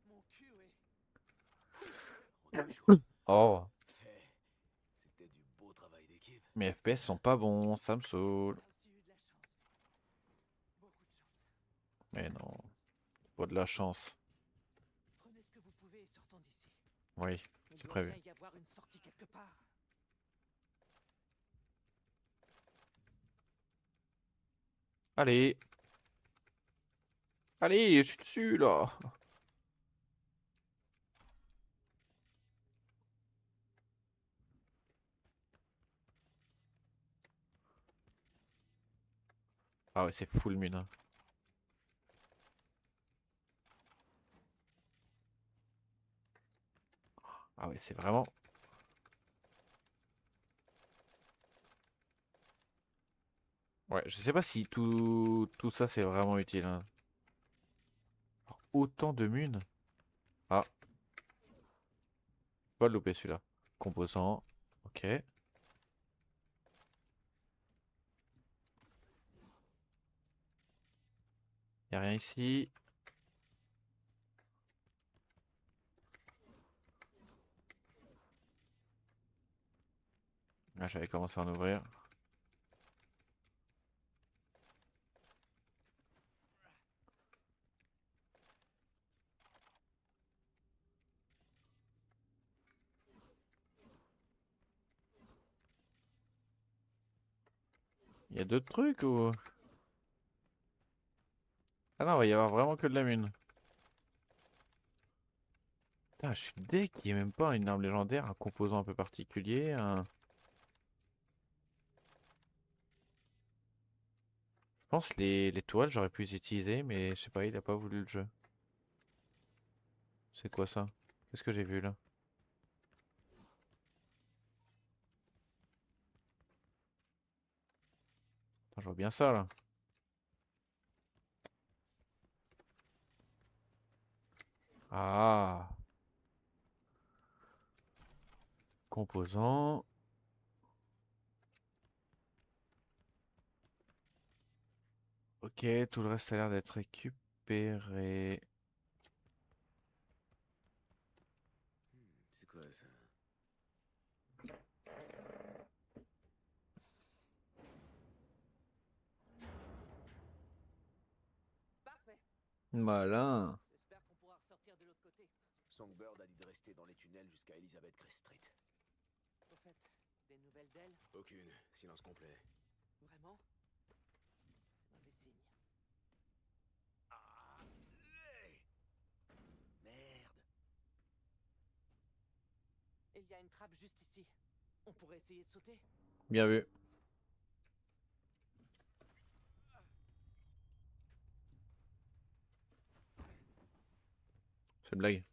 mon cul est... Oh, Hey, c'était du beau travail d'équipe. mes FPS sont pas bons, ça me saoule. On a aussi eu de la chance. Beaucoup de chance. Mais non, pas de la chance. Prenez ce que vous pouvez et sortons d'ici. Oui, Il c'est doit prévu. bien y avoir une sortie quelque part. Allez. Allez, je suis dessus là. Ah ouais, c'est full mune, hein. Ah ouais, c'est vraiment... Ouais, je sais pas si tout ça c'est vraiment utile, hein. Alors, autant de munes. Ah, pas le louper celui-là. Composant. Ok. Y a rien ici. Ah, j'avais commencé à en ouvrir. Y a d'autres trucs ou... Ah non, il va y avoir vraiment que de la mune. Putain, je suis deg qu'il n'y ait même pas une arme légendaire, un composant un peu particulier, Je pense les toiles, j'aurais pu les utiliser, mais je sais pas, il a pas voulu le jeu. C'est quoi ça? Qu'est-ce que j'ai vu là? Attends, je vois bien ça là. Ah, composant. Ok, tout le reste a l'air d'être récupéré. C'est quoi ça? Parfait. Malin. J'espère qu'on pourra ressortir de l'autre côté. Songbird a dit de rester dans les tunnels jusqu'à Elizabeth Crest Street. Au fait, des nouvelles d'elle? Aucune. Silence complet. Vraiment? C'est mauvais signe. Merde. Et il y a une trappe juste ici. On pourrait essayer de sauter? Bien vu. C'est une blague.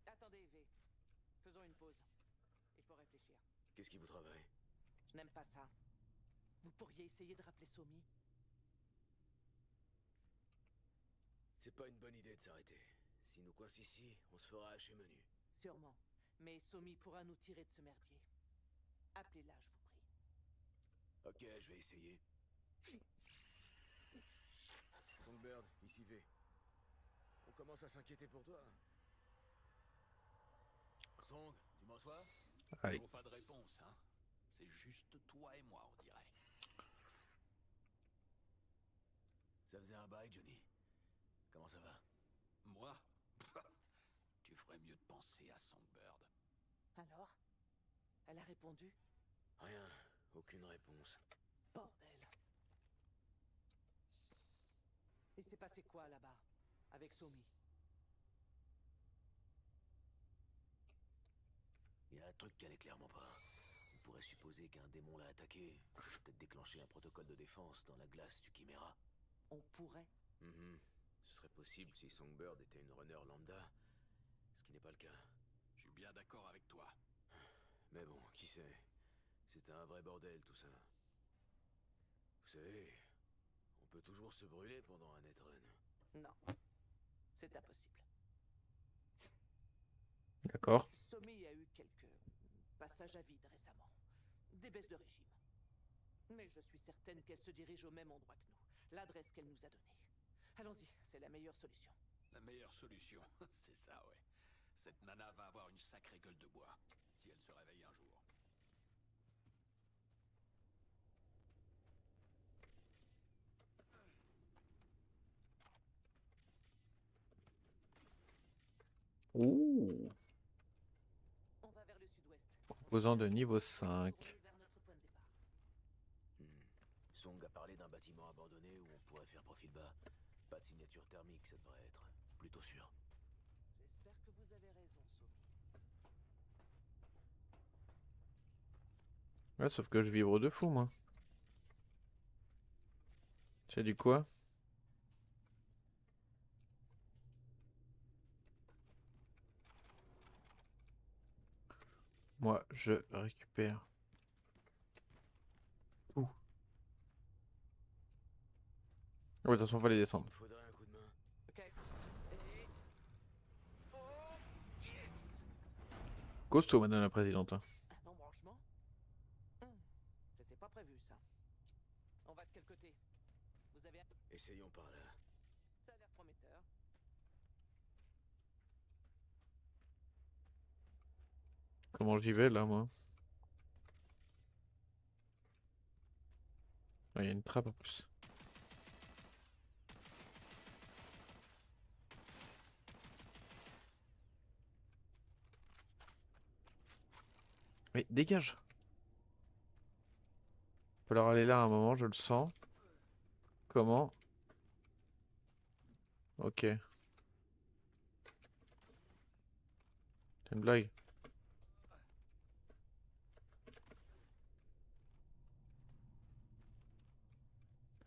Attendez, V. Faisons une pause. Il faut réfléchir. Qu'est-ce qui vous travaille? Je n'aime pas ça. Vous pourriez essayer de rappeler Somi? C'est pas une bonne idée de s'arrêter. S'il nous coince ici, on se fera hacher menu. Sûrement. Mais Somi pourra nous tirer de ce merdier. Appelez-la, je vous prie. Ok, je vais essayer. Songbird, ici V. On commence à s'inquiéter pour toi. Song, tu m'en sois? Allez. Toujours pas de réponse, hein. C'est juste toi et moi, on dirait. Ça faisait un bail, Johnny. Comment ça va? Moi? Tu ferais mieux de penser à Songbird. Alors? Elle a répondu? Rien, aucune réponse. Bordel. Il s'est passé quoi là-bas? Avec Somi? Il y a un truc qui allait clairement pas. On pourrait supposer qu'un démon l'a attaqué. Peut-être déclencher un protocole de défense dans la glace du Chimera. On pourrait? Ce serait possible si Songbird était une runner lambda, ce qui n'est pas le cas. Je suis bien d'accord avec toi. Mais bon, qui sait? C'était un vrai bordel tout ça. Vous savez, on peut toujours se brûler pendant un netrun. Non. C'est impossible. D'accord. Somi a eu quelques passages à vide récemment. Des baisses de régime. Mais je suis certaine qu'elle se dirige au même endroit que nous. L'adresse qu'elle nous a donnée. Allons-y, c'est la meilleure solution. La meilleure solution, c'est ça, ouais. Cette nana va avoir une sacrée gueule de bois, si elle se réveille un jour. Ouh. On va vers le sud-ouest. Composant de niveau 5. Vers notre point de départ. Song a parlé d'un bâtiment abandonné où on pourrait faire profil bas. Pas de signature thermique, ça devrait être. Plutôt sûr. J'espère que vous avez raison, Somi. Ouais, sauf que je vibre de fou, moi. C'est du quoi? Moi, je récupère tout. Ouais, de toute façon, on va les descendre. Il me faudrait un coup de main. Ok. Et... Oh, yes! Costaud, madame la présidente. Un embranchement? C'était pas prévu, ça. On va de quel côté? Vous avez un... Essayons par là. Ça a l'air prometteur. Comment j'y vais, là, moi? Ah, il y a une trappe en plus. Mais dégage! Il va falloir aller là à un moment, je le sens. Comment? Ok. C'est une blague.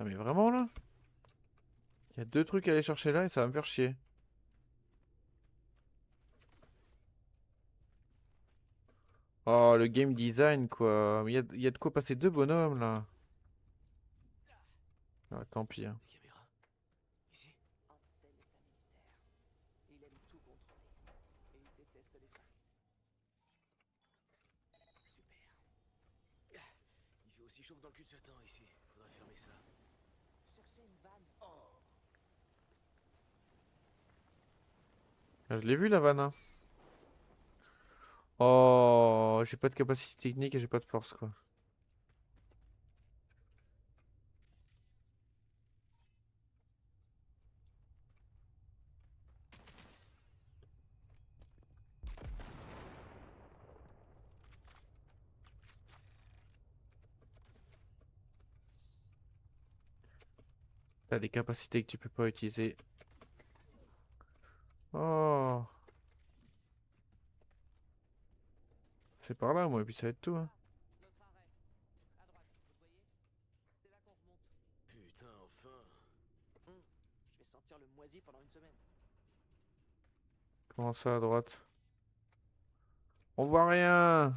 Ah mais vraiment là? Il y a deux trucs à aller chercher là et ça va me faire chier. Oh, le game design quoi. Mais il y a de quoi passer deux bonhommes là. Ah, tant pis. Hein. Caméra? Ici? Ansel est un militaire. Il aime tout contrôler. Et il déteste les femmes. Super. Il fait aussi chaud que dans le cul de Satan ici. Faudrait fermer ça. Cherchez une vanne. Ah, je l'ai vu la vanne. Hein. Oh, j'ai pas de capacité technique et j'ai pas de force quoi. T'as des capacités que tu peux pas utiliser. Oh. C'est par là moi et puis ça va être tout. Hein. Notre arrêt. À droite, vous le voyez? C'est là qu'on remonte. Putain, enfin! Je vais sentir le moisi pendant une semaine. Comment ça à droite? On voit rien.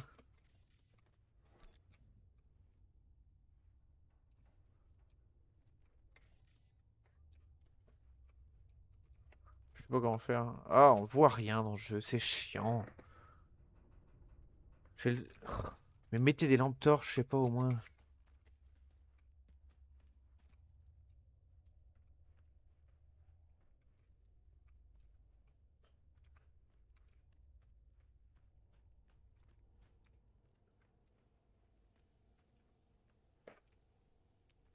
Je pas comment faire. Ah, on voit rien dans le jeu, c'est chiant. J'ai le- Mais mettez des lampes torches, je sais pas au moins.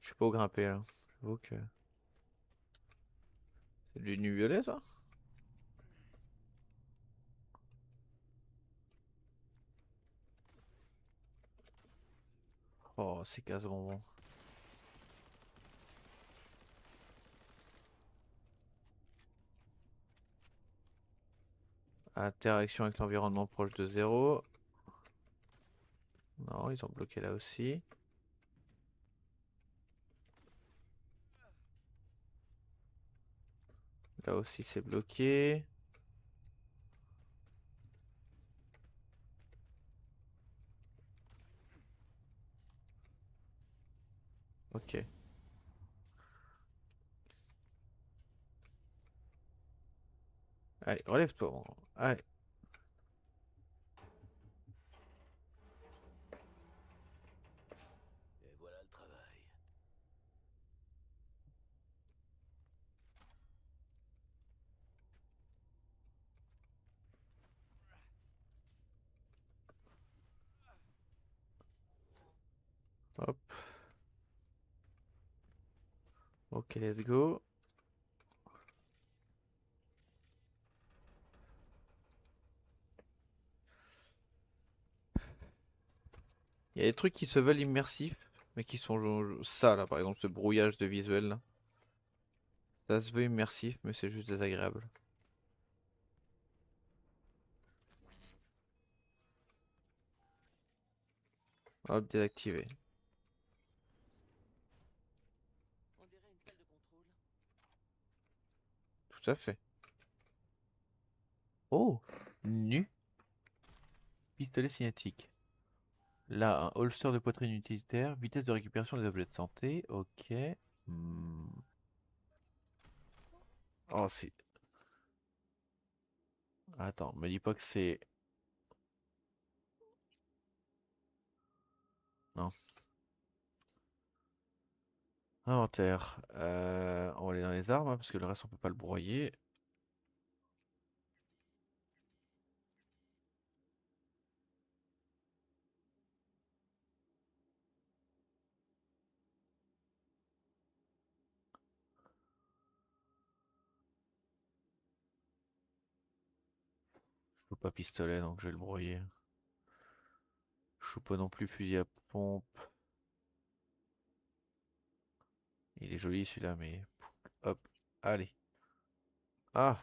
Je sais pas où grimper là. J'avoue que. C'est du nu violet ça? Oh, c'est casse-bonbon. Interaction avec l'environnement proche de zéro. Non, ils ont bloqué là aussi. Là aussi c'est bloqué. Ok. Allez, relève-toi. Allez. Et voilà le travail. Hop. Ok, let's go. Il y a des trucs qui se veulent immersifs, mais qui sont ça là, par exemple, ce brouillage de visuel là. Ça se veut immersif, mais c'est juste désagréable. Hop, désactivé. On dirait une salle de contrôle. Tout à fait. Oh, nu. Pistolet cinétique. Là, un holster de poitrine utilitaire, vitesse de récupération des objets de santé. Ok. Hmm. Oh, c'est. Attends, me dis pas que c'est. Non. Inventaire. On va aller dans les armes, hein, parce que le reste on peut pas le broyer. Je peux pas pistolet, donc je vais le broyer. Je peux pas non plus fusil à pompe. Il est joli celui-là, mais. Hop. Allez. Ah!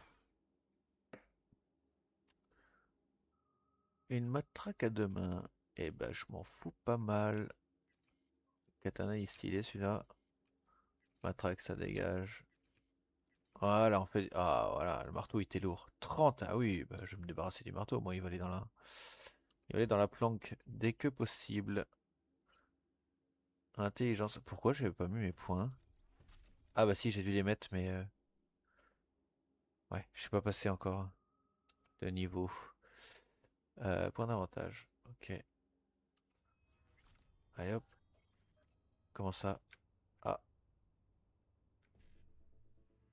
Une matraque à deux mains. Eh ben, je m'en fous pas mal. Katana, il est stylé celui-là. Matraque, ça dégage. Voilà, on fait. Ah, voilà, le marteau il était lourd. 30. Ah oui, bah, je vais me débarrasser du marteau. Moi, il va aller dans la. Il va aller dans la planque dès que possible. Intelligence. Pourquoi j'avais pas mis mes points? Ah, bah si, j'ai dû les mettre, mais. Ouais, je suis pas passé encore de niveau. Point d'avantage. Ok. Allez hop. Comment ça? Ah.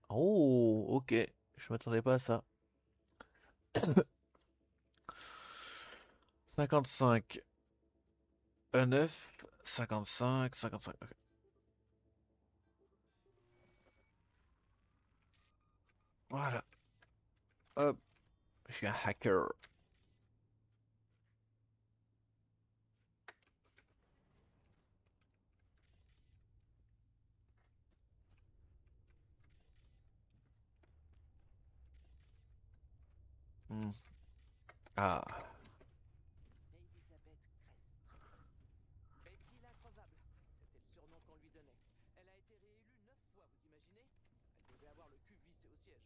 Oh, ok. Je m'attendais pas à ça. 55. 9. 55. 55. Ok. Voilà. Hop. Je suis un hacker. Hmm. Ah. Elisabeth Crest. Betty l'increvable. C'était le surnom qu'on lui donnait. Elle a été réélue 9 fois, vous imaginez? Elle devait avoir le cul vissé au siège.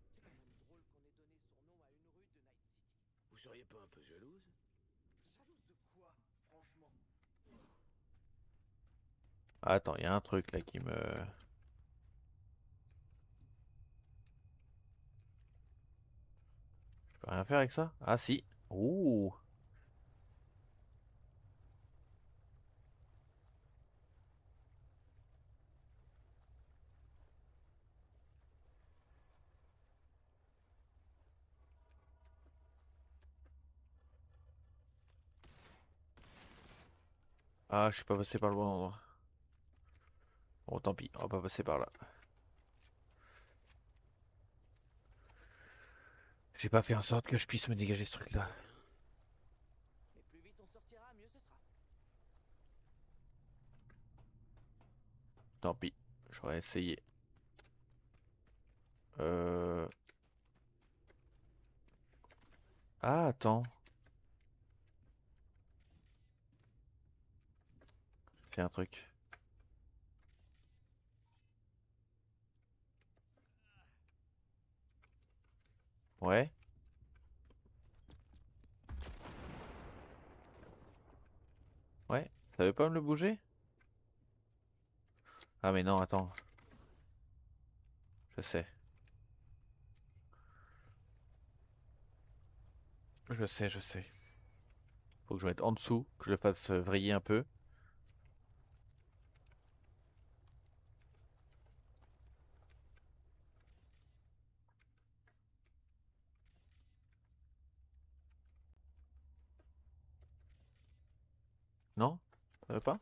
C'est quand même drôle qu'on ait donné son nom à une rue de Night City. Vous seriez pas un peu jalouse? Jalouse de quoi, franchement? Attends, il y a un truc là qui me. peux rien faire avec ça? Ah si. Ouh. Ah, je suis pas passé par le bon endroit. Bon, tant pis, on va pas passer par là. J'ai pas fait en sorte que je puisse me dégager ce truc-là. Et plus vite on sortira, mieux ce sera. Tant pis, j'aurais essayé. Euh... Ah, attends. J'ai fait un truc. Ouais. Ouais. Ça veut pas me le bouger? Ah mais non, attends. Je sais. Je sais, je sais. Faut que je mette en dessous, que je le fasse vriller un peu. Non? Ça veut pas?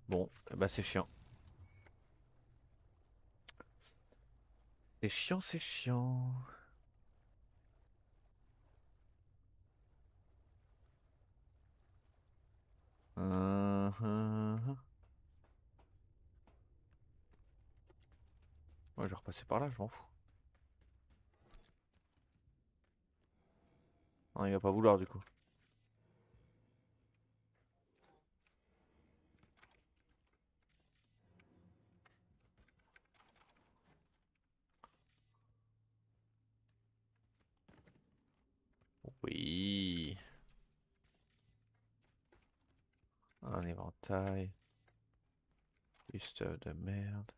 Bon, bah c'est chiant. C'est chiant, c'est chiant. Hum. Ouais, je vais repasser par là, je m'en fous. Non, il va pas vouloir du coup. Oui. Un éventail. Du stuff de merde.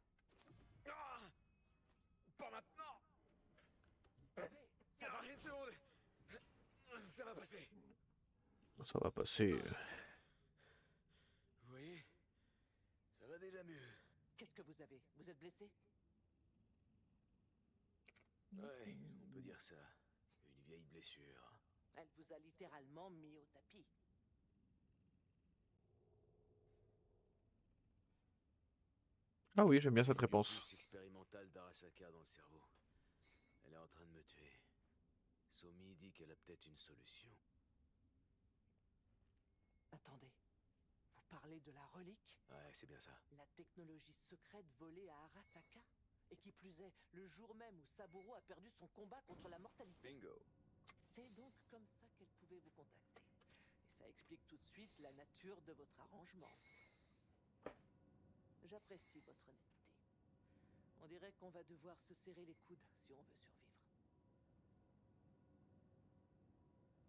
Ah, pas maintenant. Ça va, une seconde. Ça va passer. Ça va passer. Vous voyez, ça va déjà mieux. Qu'est-ce que vous avez? Vous êtes blessé? Ouais, on peut dire ça. Une vieille blessure. Elle vous a littéralement mis au tapis. Ah oui, j'aime bien cette J'ai du réponse. pouce expérimental d'Arasaka dans le cerveau. Elle est en train de me tuer. Somi dit qu'elle a peut-être une solution. Attendez. Vous parlez de la relique? Ouais, c'est bien ça. La technologie secrète volée à Arasaka? Et qui plus est, le jour même où Saburo a perdu son combat contre la mortalité. Bingo. C'est donc comme ça qu'elle pouvait vous contacter. Et ça explique tout de suite la nature de votre arrangement. J'apprécie votre honnêteté. On dirait qu'on va devoir se serrer les coudes si on veut survivre.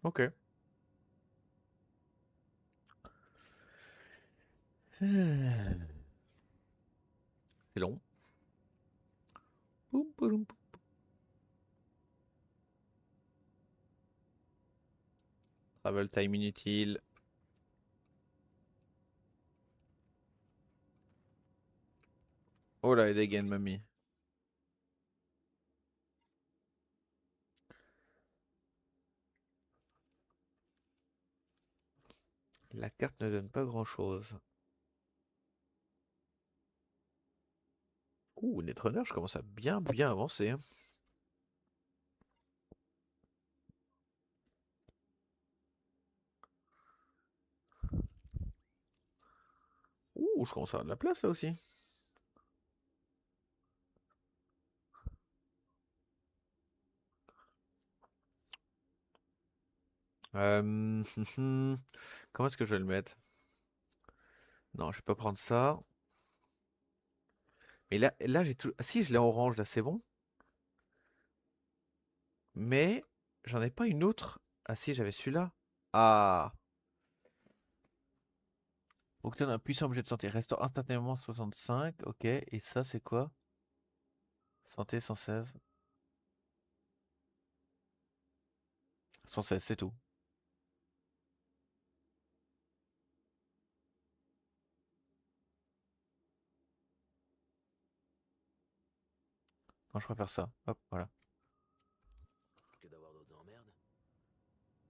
Ok. C'est long. Poum, poum, poum. Travel time inutile. Oh là, et des gains, mamie. La carte ne donne pas grand-chose. Ouh, Netrunner, je commence à bien avancer. Hein. Ouh, je commence à avoir de la place là aussi. Comment est-ce que je vais le mettre? Non, je vais pas prendre ça. Mais là j'ai tout. Ah, si, je l'ai en orange, là, c'est bon? Mais j'en ai pas une autre. Ah si, j'avais celui-là. Ah. Obtient un puissant objet de santé. Restaure instantanément 65. Ok. Et ça, c'est quoi? Santé 116. 116, c'est tout. Non, je préfère ça. Hop, voilà. Que d'avoir d'autres emmerdes.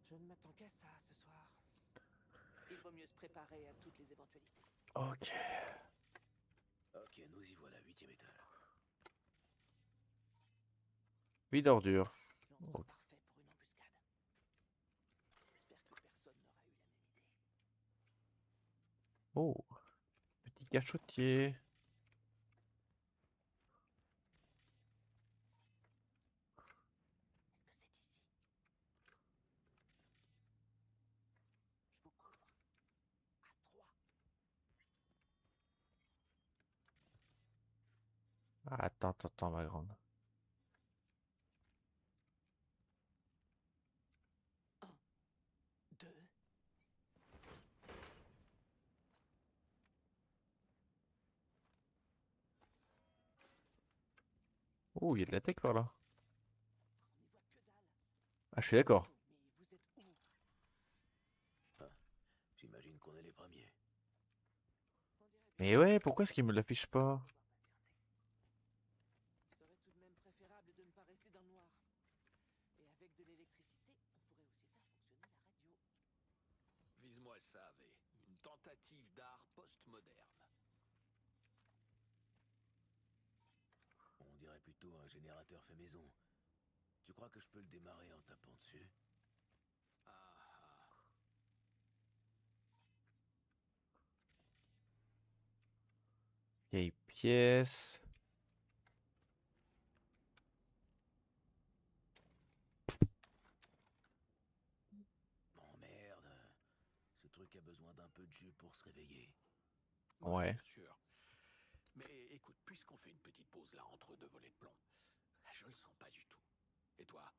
Je ne m'attends qu'à ça ce soir. Il vaut mieux se préparer à toutes les éventualités. Ok. Ok, nous y voilà, 8e étage. Vide ordure. L'endroit Ok. parfait pour une embuscade. J'espère que personne n'aura eu la même idée. Oh. Petit cachotier. Est-ce que c'est ici? Je vous couvre. À 3. Ah, attends, ma grande. 1, 2. Oh, il y a de la tech par là. On n'y voit que dalle. Ah, je suis d'accord. Mais vous êtes où? J'imagine qu'on est les premiers. On dirait que Mais ouais, pourquoi est-ce qu'il me l'affiche pas? serait tout de même préférable de ne pas rester dans le noir. Et avec de l'électricité, on pourrait aussi faire fonctionner la radio. Vise-moi ça, V. Une tentative d'art postmoderne. On dirait plutôt un générateur fait maison. Tu crois que je peux le démarrer en tapant dessus? Ah, ah. Vieille pièce. Oh merde. Ce truc a besoin d'un peu de jus pour se réveiller. Ouais. Bien sûr. Mais écoute, puisqu'on fait une petite pause là entre deux volets de plomb, je le sens pas du tout. Et toi?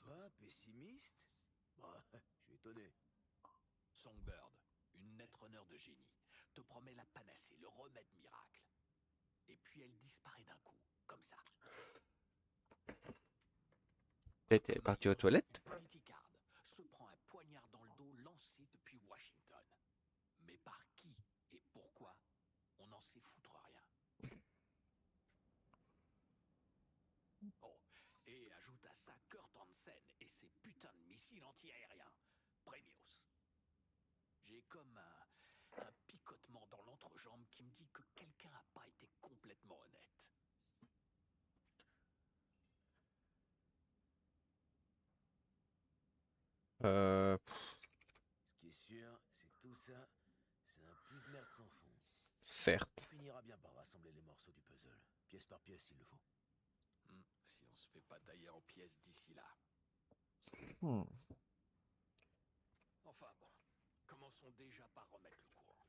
Toi, pessimiste? Bah, je suis étonné. Songbird, une netrunner de génie, te promet la panacée, le remède miracle. Et puis elle disparaît d'un coup, comme ça. Peut-être elle est partie aux toilettes. Politicard se prend un poignard dans le dos lancé depuis Washington. Mais par qui et pourquoi, on n'en sait foutre rien. Oh, et ajoute à ça Kurt Hansen et ses putains de missiles anti-aériens. Premios. J'ai comme un picotement dans l'entrejambe qui me dit que quelqu'un n'a pas été complètement honnête. Ce qui est sûr, c'est que tout ça, c'est un puits de merde sans fond. On Certes. finira bien par rassembler les morceaux du puzzle, pièce par pièce s'il le faut. Si on se fait pas tailler en pièces d'ici là. Hmm. Enfin bon, commençons déjà par remettre le courant.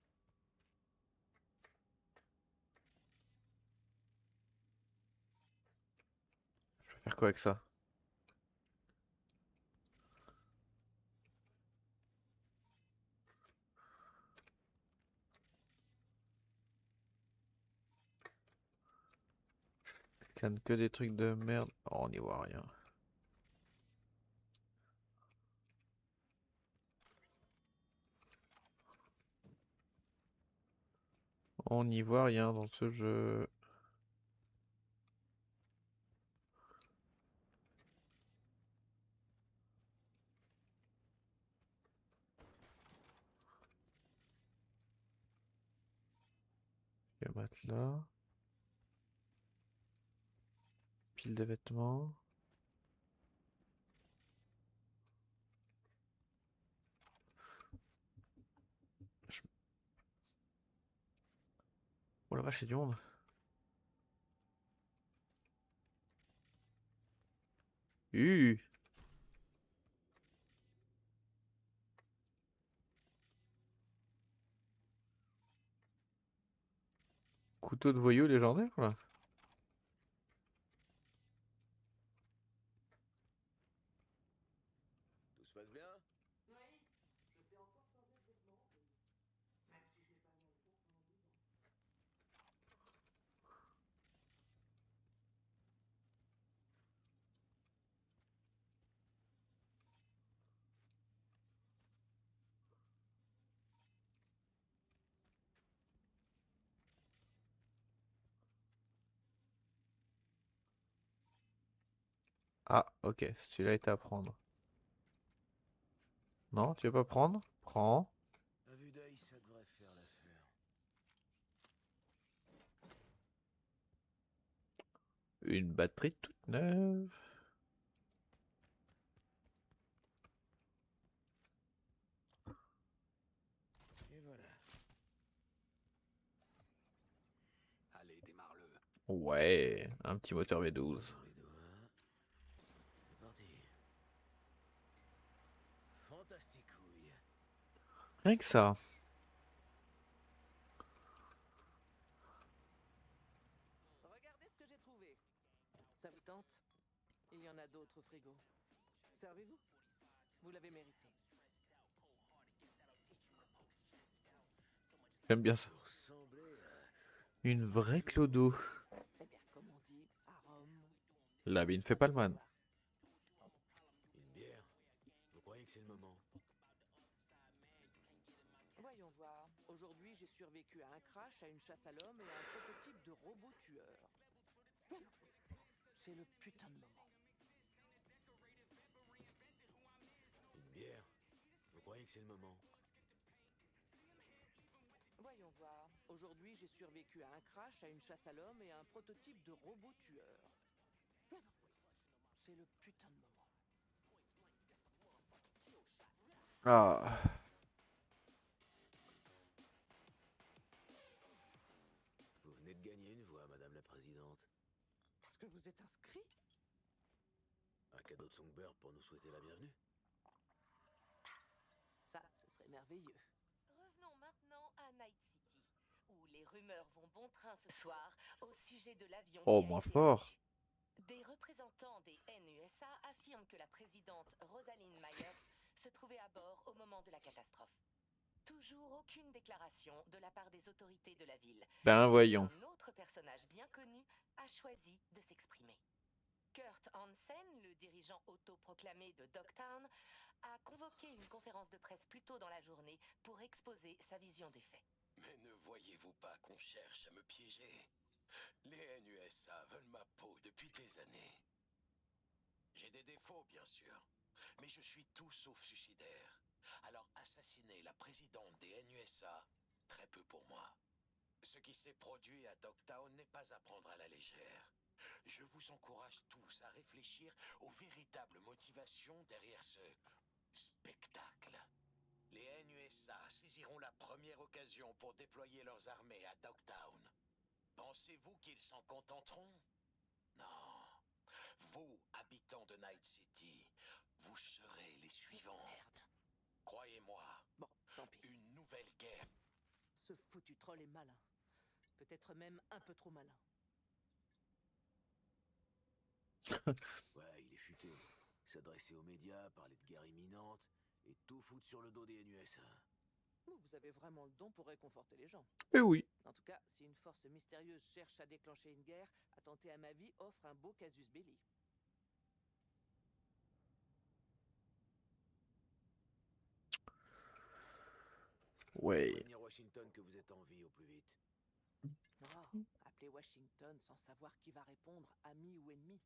Je vais faire quoi avec ça? Je scanne que des trucs de merde. Oh, on n'y voit rien. On n'y voit rien dans ce jeu. Le matelas. Pile de vêtements. Oh la vache, c'est du monde. Couteau de voyou légendaire là. Tout se passe bien? Ah, ok, celui-là est à prendre. Non, tu veux pas prendre? Prends. À vue d'œil, ça devrait faire l'affaire. Une batterie toute neuve. Et voilà. Allez, démarre-le. Ouais, un petit moteur V12. Dans les doigts. C'est parti. Fantasticouille. Rien que ça. Regardez ce que j'ai trouvé. Ça vous tente? Il y en a d'autres au frigo. Servez-vous? Vous l'avez mérité. J'aime bien ça. Vous ressemblez à... Une vraie clodo. Eh bien, comme on dit, à Rome. La vie ne fait pas le man. Une bière. Vous croyez que c'est le moment? Voyons voir. Aujourd'hui, j'ai survécu à un crash, à une chasse à l'homme et à un prototype de robot tueur. C'est le putain de moment. Une bière. Vous croyez que c'est le moment? Voyons voir. Aujourd'hui, j'ai survécu à un crash, à une chasse à l'homme et à un prototype de robot tueur. C'est le putain de moment. Ah. Vous venez de gagner une voix, Madame la Présidente. Parce que vous êtes inscrit? Un cadeau de Songbird pour nous souhaiter la bienvenue? Ça, ce serait merveilleux. Revenons maintenant à Night City, où les rumeurs vont bon train ce soir au sujet de l'avion Oh, qui a moins été fort. abattu. Des représentants des NUSA affirment que la présidente Rosalind Myers se trouvait à bord au moment de la catastrophe. Toujours aucune déclaration de la part des autorités de la ville. Ben voyons. Un autre personnage bien connu a choisi de s'exprimer. Kurt Hansen, le dirigeant autoproclamé de Dogtown, a convoqué une conférence de presse plus tôt dans la journée pour exposer sa vision des faits. Mais ne voyez-vous pas qu'on cherche à me piéger? Les NUSA veulent ma peau depuis des années. J'ai des défauts, bien sûr, mais je suis tout sauf suicidaire. Alors assassiner la présidente des NUSA, très peu pour moi. Ce qui s'est produit à Dogtown n'est pas à prendre à la légère. Je vous encourage tous à réfléchir aux véritables motivations derrière ce spectacle. Les NUSA saisiront la première occasion pour déployer leurs armées à Dogtown. Pensez-vous qu'ils s'en contenteront? Non. Vous, habitants de Night City, vous serez les suivants. Merde. Croyez-moi, Bon, tant pis. une nouvelle guerre. Ce foutu troll est malin. Peut-être même un peu trop malin. Ouais, il est futé. S'adresser aux médias, parler de guerre imminente, et tout foutre sur le dos des NUSA. Vous avez vraiment le don pour réconforter les gens. Eh oui. En tout cas, si une force mystérieuse cherche à déclencher une guerre, attenter à ma vie offre un beau casus belli. Ouais. Prévenir Washington que vous êtes en vie au plus vite. Oh, appeler Washington sans savoir qui va répondre, ami ou ennemi.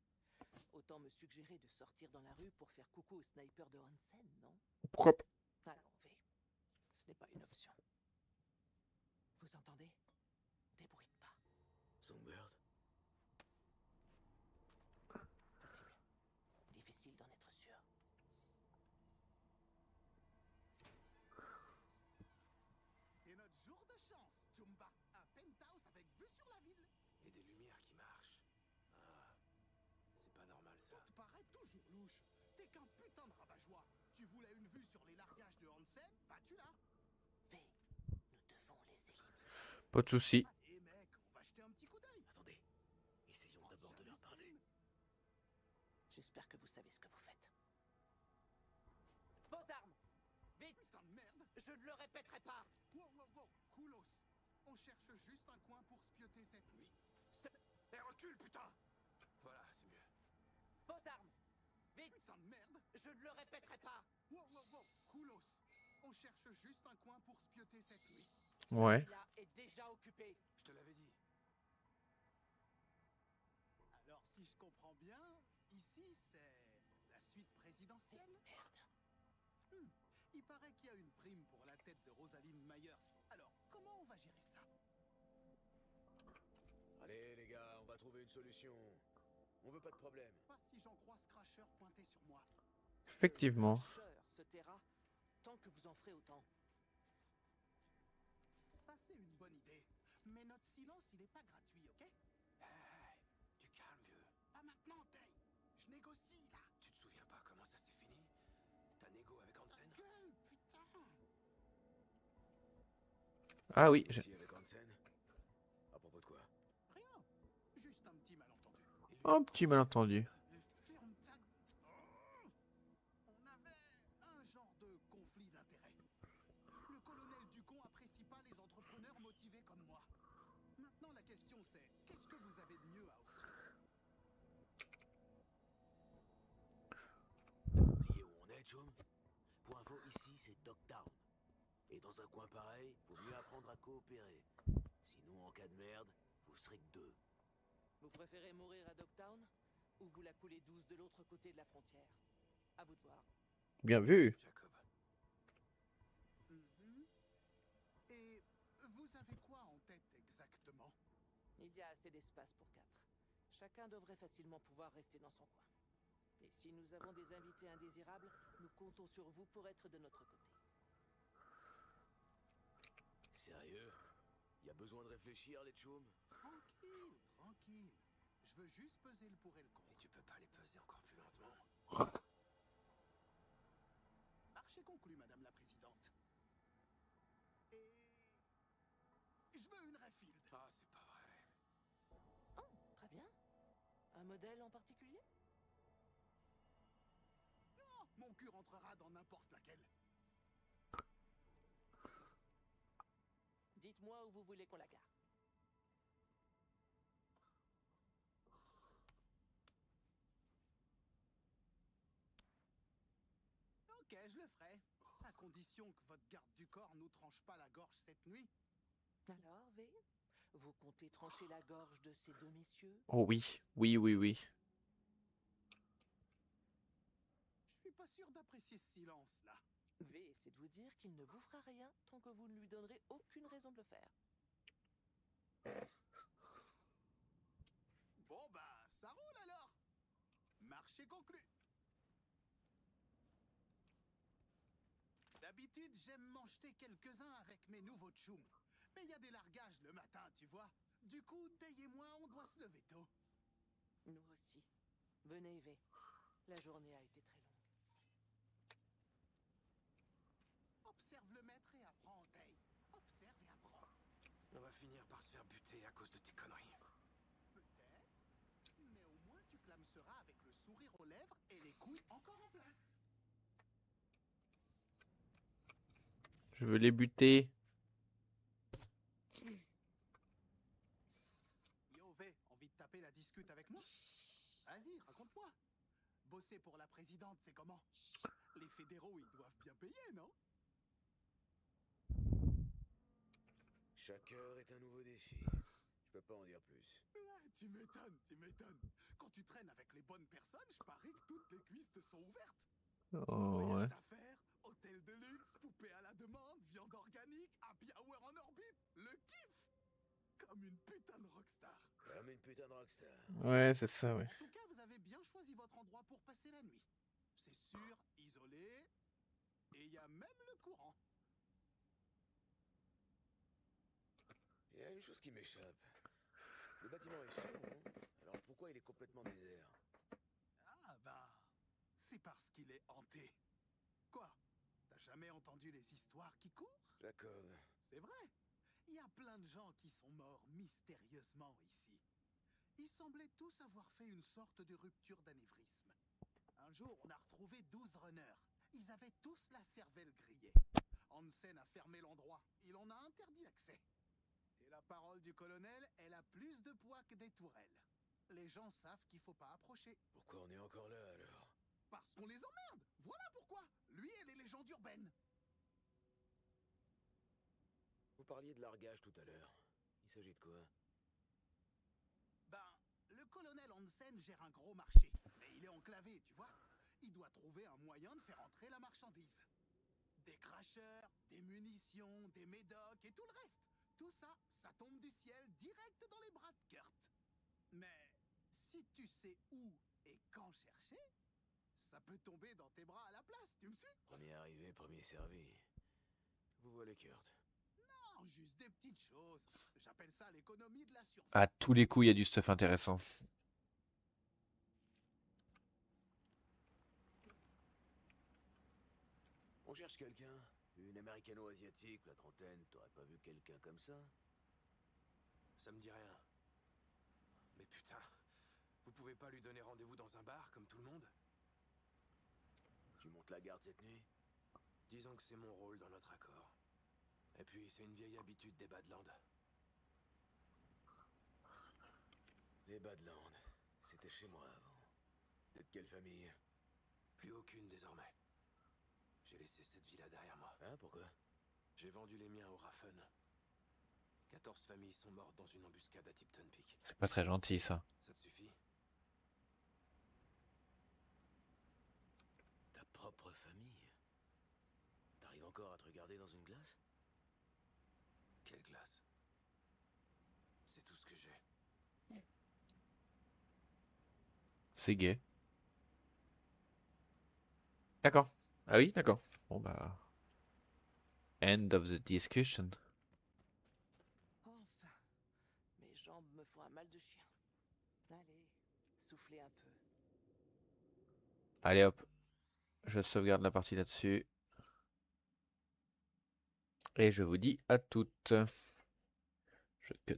Autant me suggérer de sortir dans la rue pour faire coucou au sniper de Hansen, non? Pourquoi pas? Allons, V. Ce n'est pas une option. Vous entendez? Débrouille pas. Songbird? Possible. Difficile d'en être sûr. C'est notre jour de chance, Jumba. Un penthouse avec vue sur la ville. Et des lumières qui marchent. Ah, c'est pas normal ça. Tout te paraît toujours louche. T'es qu'un putain de rabat-joie. Tu voulais une vue sur les largages de Hansen? Bah tu l'as. V, nous devons les éliminer. Pas de soucis. Allez mec, on va cherche juste un coin pour spioter cette nuit. Eh, recule, putain! Voilà, c'est mieux. Vos armes! Vite! Putain de merde! Je ne le répéterai pas! Wow, wow, wow! Koulos! On cherche juste un coin pour spioter cette nuit. Ouais. Celui-là est déjà occupé. Je te l'avais dit. Alors, si je comprends bien, ici, c'est la suite présidentielle? Merde. Il paraît qu'il y a une prime pour la tête de Rosaline Myers. Alors, comment on va gérer ça? Allez, les gars, on va trouver une solution. On veut pas de problème. Pas si j'en crois Scratcher pointé sur moi. Effectivement. Ce cracheur se taira tant que vous en ferez autant. Ça, c'est une bonne idée. Mais notre silence, il est pas gratuit, ok? Hey, du calme, vieux. Pas maintenant, Tay. Je négocie, là. Tu te souviens pas comment ça s'est fini? Ta négo avec Hansen? Gueule, putain. Ah oui, Ici avec Hansen? À propos de quoi? Rien. Juste un petit malentendu. Et lui, un petit malentendu. Ferme ta... Oh. On avait un genre de conflit d'intérêts. Le colonel Ducon apprécie pas les entrepreneurs motivés comme moi. Maintenant, la question c'est, qu'est-ce que vous avez de mieux à offrir? T'as oublié où on est, Chum? Pour info, ici, c'est Dogtown. Et dans un coin pareil, faut mieux apprendre à coopérer. Sinon, en cas de merde, vous serez que deux. Vous préférez mourir à Dogtown ou vous la coulez douce de l'autre côté de la frontière? À vous de voir. Bien vu. Jacob. Mhm. Et vous avez quoi en tête exactement? Il y a assez d'espace pour 4. Chacun devrait facilement pouvoir rester dans son coin. Et si nous avons des invités indésirables, nous comptons sur vous pour être de notre côté. Sérieux? Y a besoin de réfléchir, les Chums? Tranquille, tranquille. Je veux juste peser le pour et le contre. Et tu peux pas les peser encore plus lentement? Marché conclu, Madame la Présidente. Et... je veux une Refield. Ah, c'est pas vrai. Oh, très bien. Un modèle en particulier? Non, mon cul rentrera dans n'importe laquelle. Dites-moi où vous voulez qu'on la gare. Ok, je le ferai. À condition que votre garde du corps nous tranche pas la gorge cette nuit. Alors, V, vous comptez trancher la gorge de ces deux messieurs? Oh oui, oui, oui, oui. Je suis pas sûr d'apprécier ce silence, là. V, c'est de vous dire qu'il ne vous fera rien tant que vous ne lui donnerez aucune raison de le faire. Bon bah, ça roule alors. Marché conclu. D'habitude, j'aime m'en jeter quelques-uns avec mes nouveaux tchoums. Mais il y a des largages le matin, tu vois. Du coup, Day et moi, on doit se lever tôt. Nous aussi. Venez, V. La journée a été très longue. Observe le maître et apprends, Day. Observe et apprends. On va finir par se faire buter à cause de tes conneries. Peut-être, mais au moins tu clamseras avec le sourire aux lèvres et les couilles encore en place. Je veux les buter. Yo, V, envie de taper la discute avec moi? Vas-y, raconte-moi. Bosser pour la présidente, c'est comment? Les fédéraux, ils doivent bien payer, non? Chaque heure est un nouveau défi. Je peux pas en dire plus. Ouais, tu m'étonnes, tu m'étonnes. Quand tu traînes avec les bonnes personnes, je parie que toutes les cuisses te sont ouvertes. Oh ouais. Voyage d'affaires, hôtel de luxe, poupée à la demande, viande organique, happy hour en orbite, le kiff! Comme une putain de rockstar. Comme une putain de rockstar. Ouais, c'est ça, ouais. En tout cas, vous avez bien choisi votre endroit pour passer la nuit. C'est sûr, isolé, et il y a même le courant. Il y a une chose qui m'échappe. Le bâtiment est sûr, non? Alors pourquoi il est complètement désert? Ah ben, c'est parce qu'il est hanté. Quoi? T'as jamais entendu les histoires qui courent? Jacob. C'est vrai. Il y a plein de gens qui sont morts mystérieusement ici. Ils semblaient tous avoir fait une sorte de rupture d'anévrisme. Un jour, on a retrouvé 12 runners. Ils avaient tous la cervelle grillée. Hansen a fermé l'endroit. Il en a interdit l'accès. Et la parole du colonel, elle a plus de poids que des tourelles. Les gens savent qu'il faut pas approcher. Pourquoi on est encore là alors? Parce qu'on les emmerde. Voilà pourquoi. Lui et les légendes urbaines. Vous parliez de largage tout à l'heure. Il s'agit de quoi? Ben, le colonel Hansen gère un gros marché. Mais il est enclavé, tu vois. Il doit trouver un moyen de faire entrer la marchandise. Des cracheurs, des munitions, des médocs et tout le reste. Tout ça, ça tombe du ciel direct dans les bras de Kurt. Mais si tu sais où et quand chercher, ça peut tomber dans tes bras à la place, tu me suis? Premier arrivé, premier servi. Vous voilà Kurt. Non, juste des petites choses. J'appelle ça l'économie de la surface. À tous les coups, il y a du stuff intéressant. On cherche quelqu'un? Une américano-asiatique, la trentaine, t'aurais pas vu quelqu'un comme ça? Ça me dit rien. Mais putain, vous pouvez pas lui donner rendez-vous dans un bar comme tout le monde? Tu montes la garde cette nuit? Disons que c'est mon rôle dans notre accord. Et puis, c'est une vieille habitude des Badlands. Les Badlands, c'était chez moi avant. T'es de quelle famille? Plus aucune désormais. J'ai laissé cette villa derrière moi. Hein, pourquoi? J'ai vendu les miens au Raffen. 14 familles sont mortes dans une embuscade à Tipton Peak. C'est pas très gentil, ça. Ça te suffit? Ta propre famille? T'arrives encore à te regarder dans une glace? Quelle glace? C'est tout ce que j'ai. C'est gay. D'accord. Ah oui, d'accord. Bon bah... End of the discussion. Enfin, mes jambes me font un mal de chien. Allez, soufflez un peu. Allez hop. Je sauvegarde la partie là-dessus. Et je vous dis à toutes. Je cut.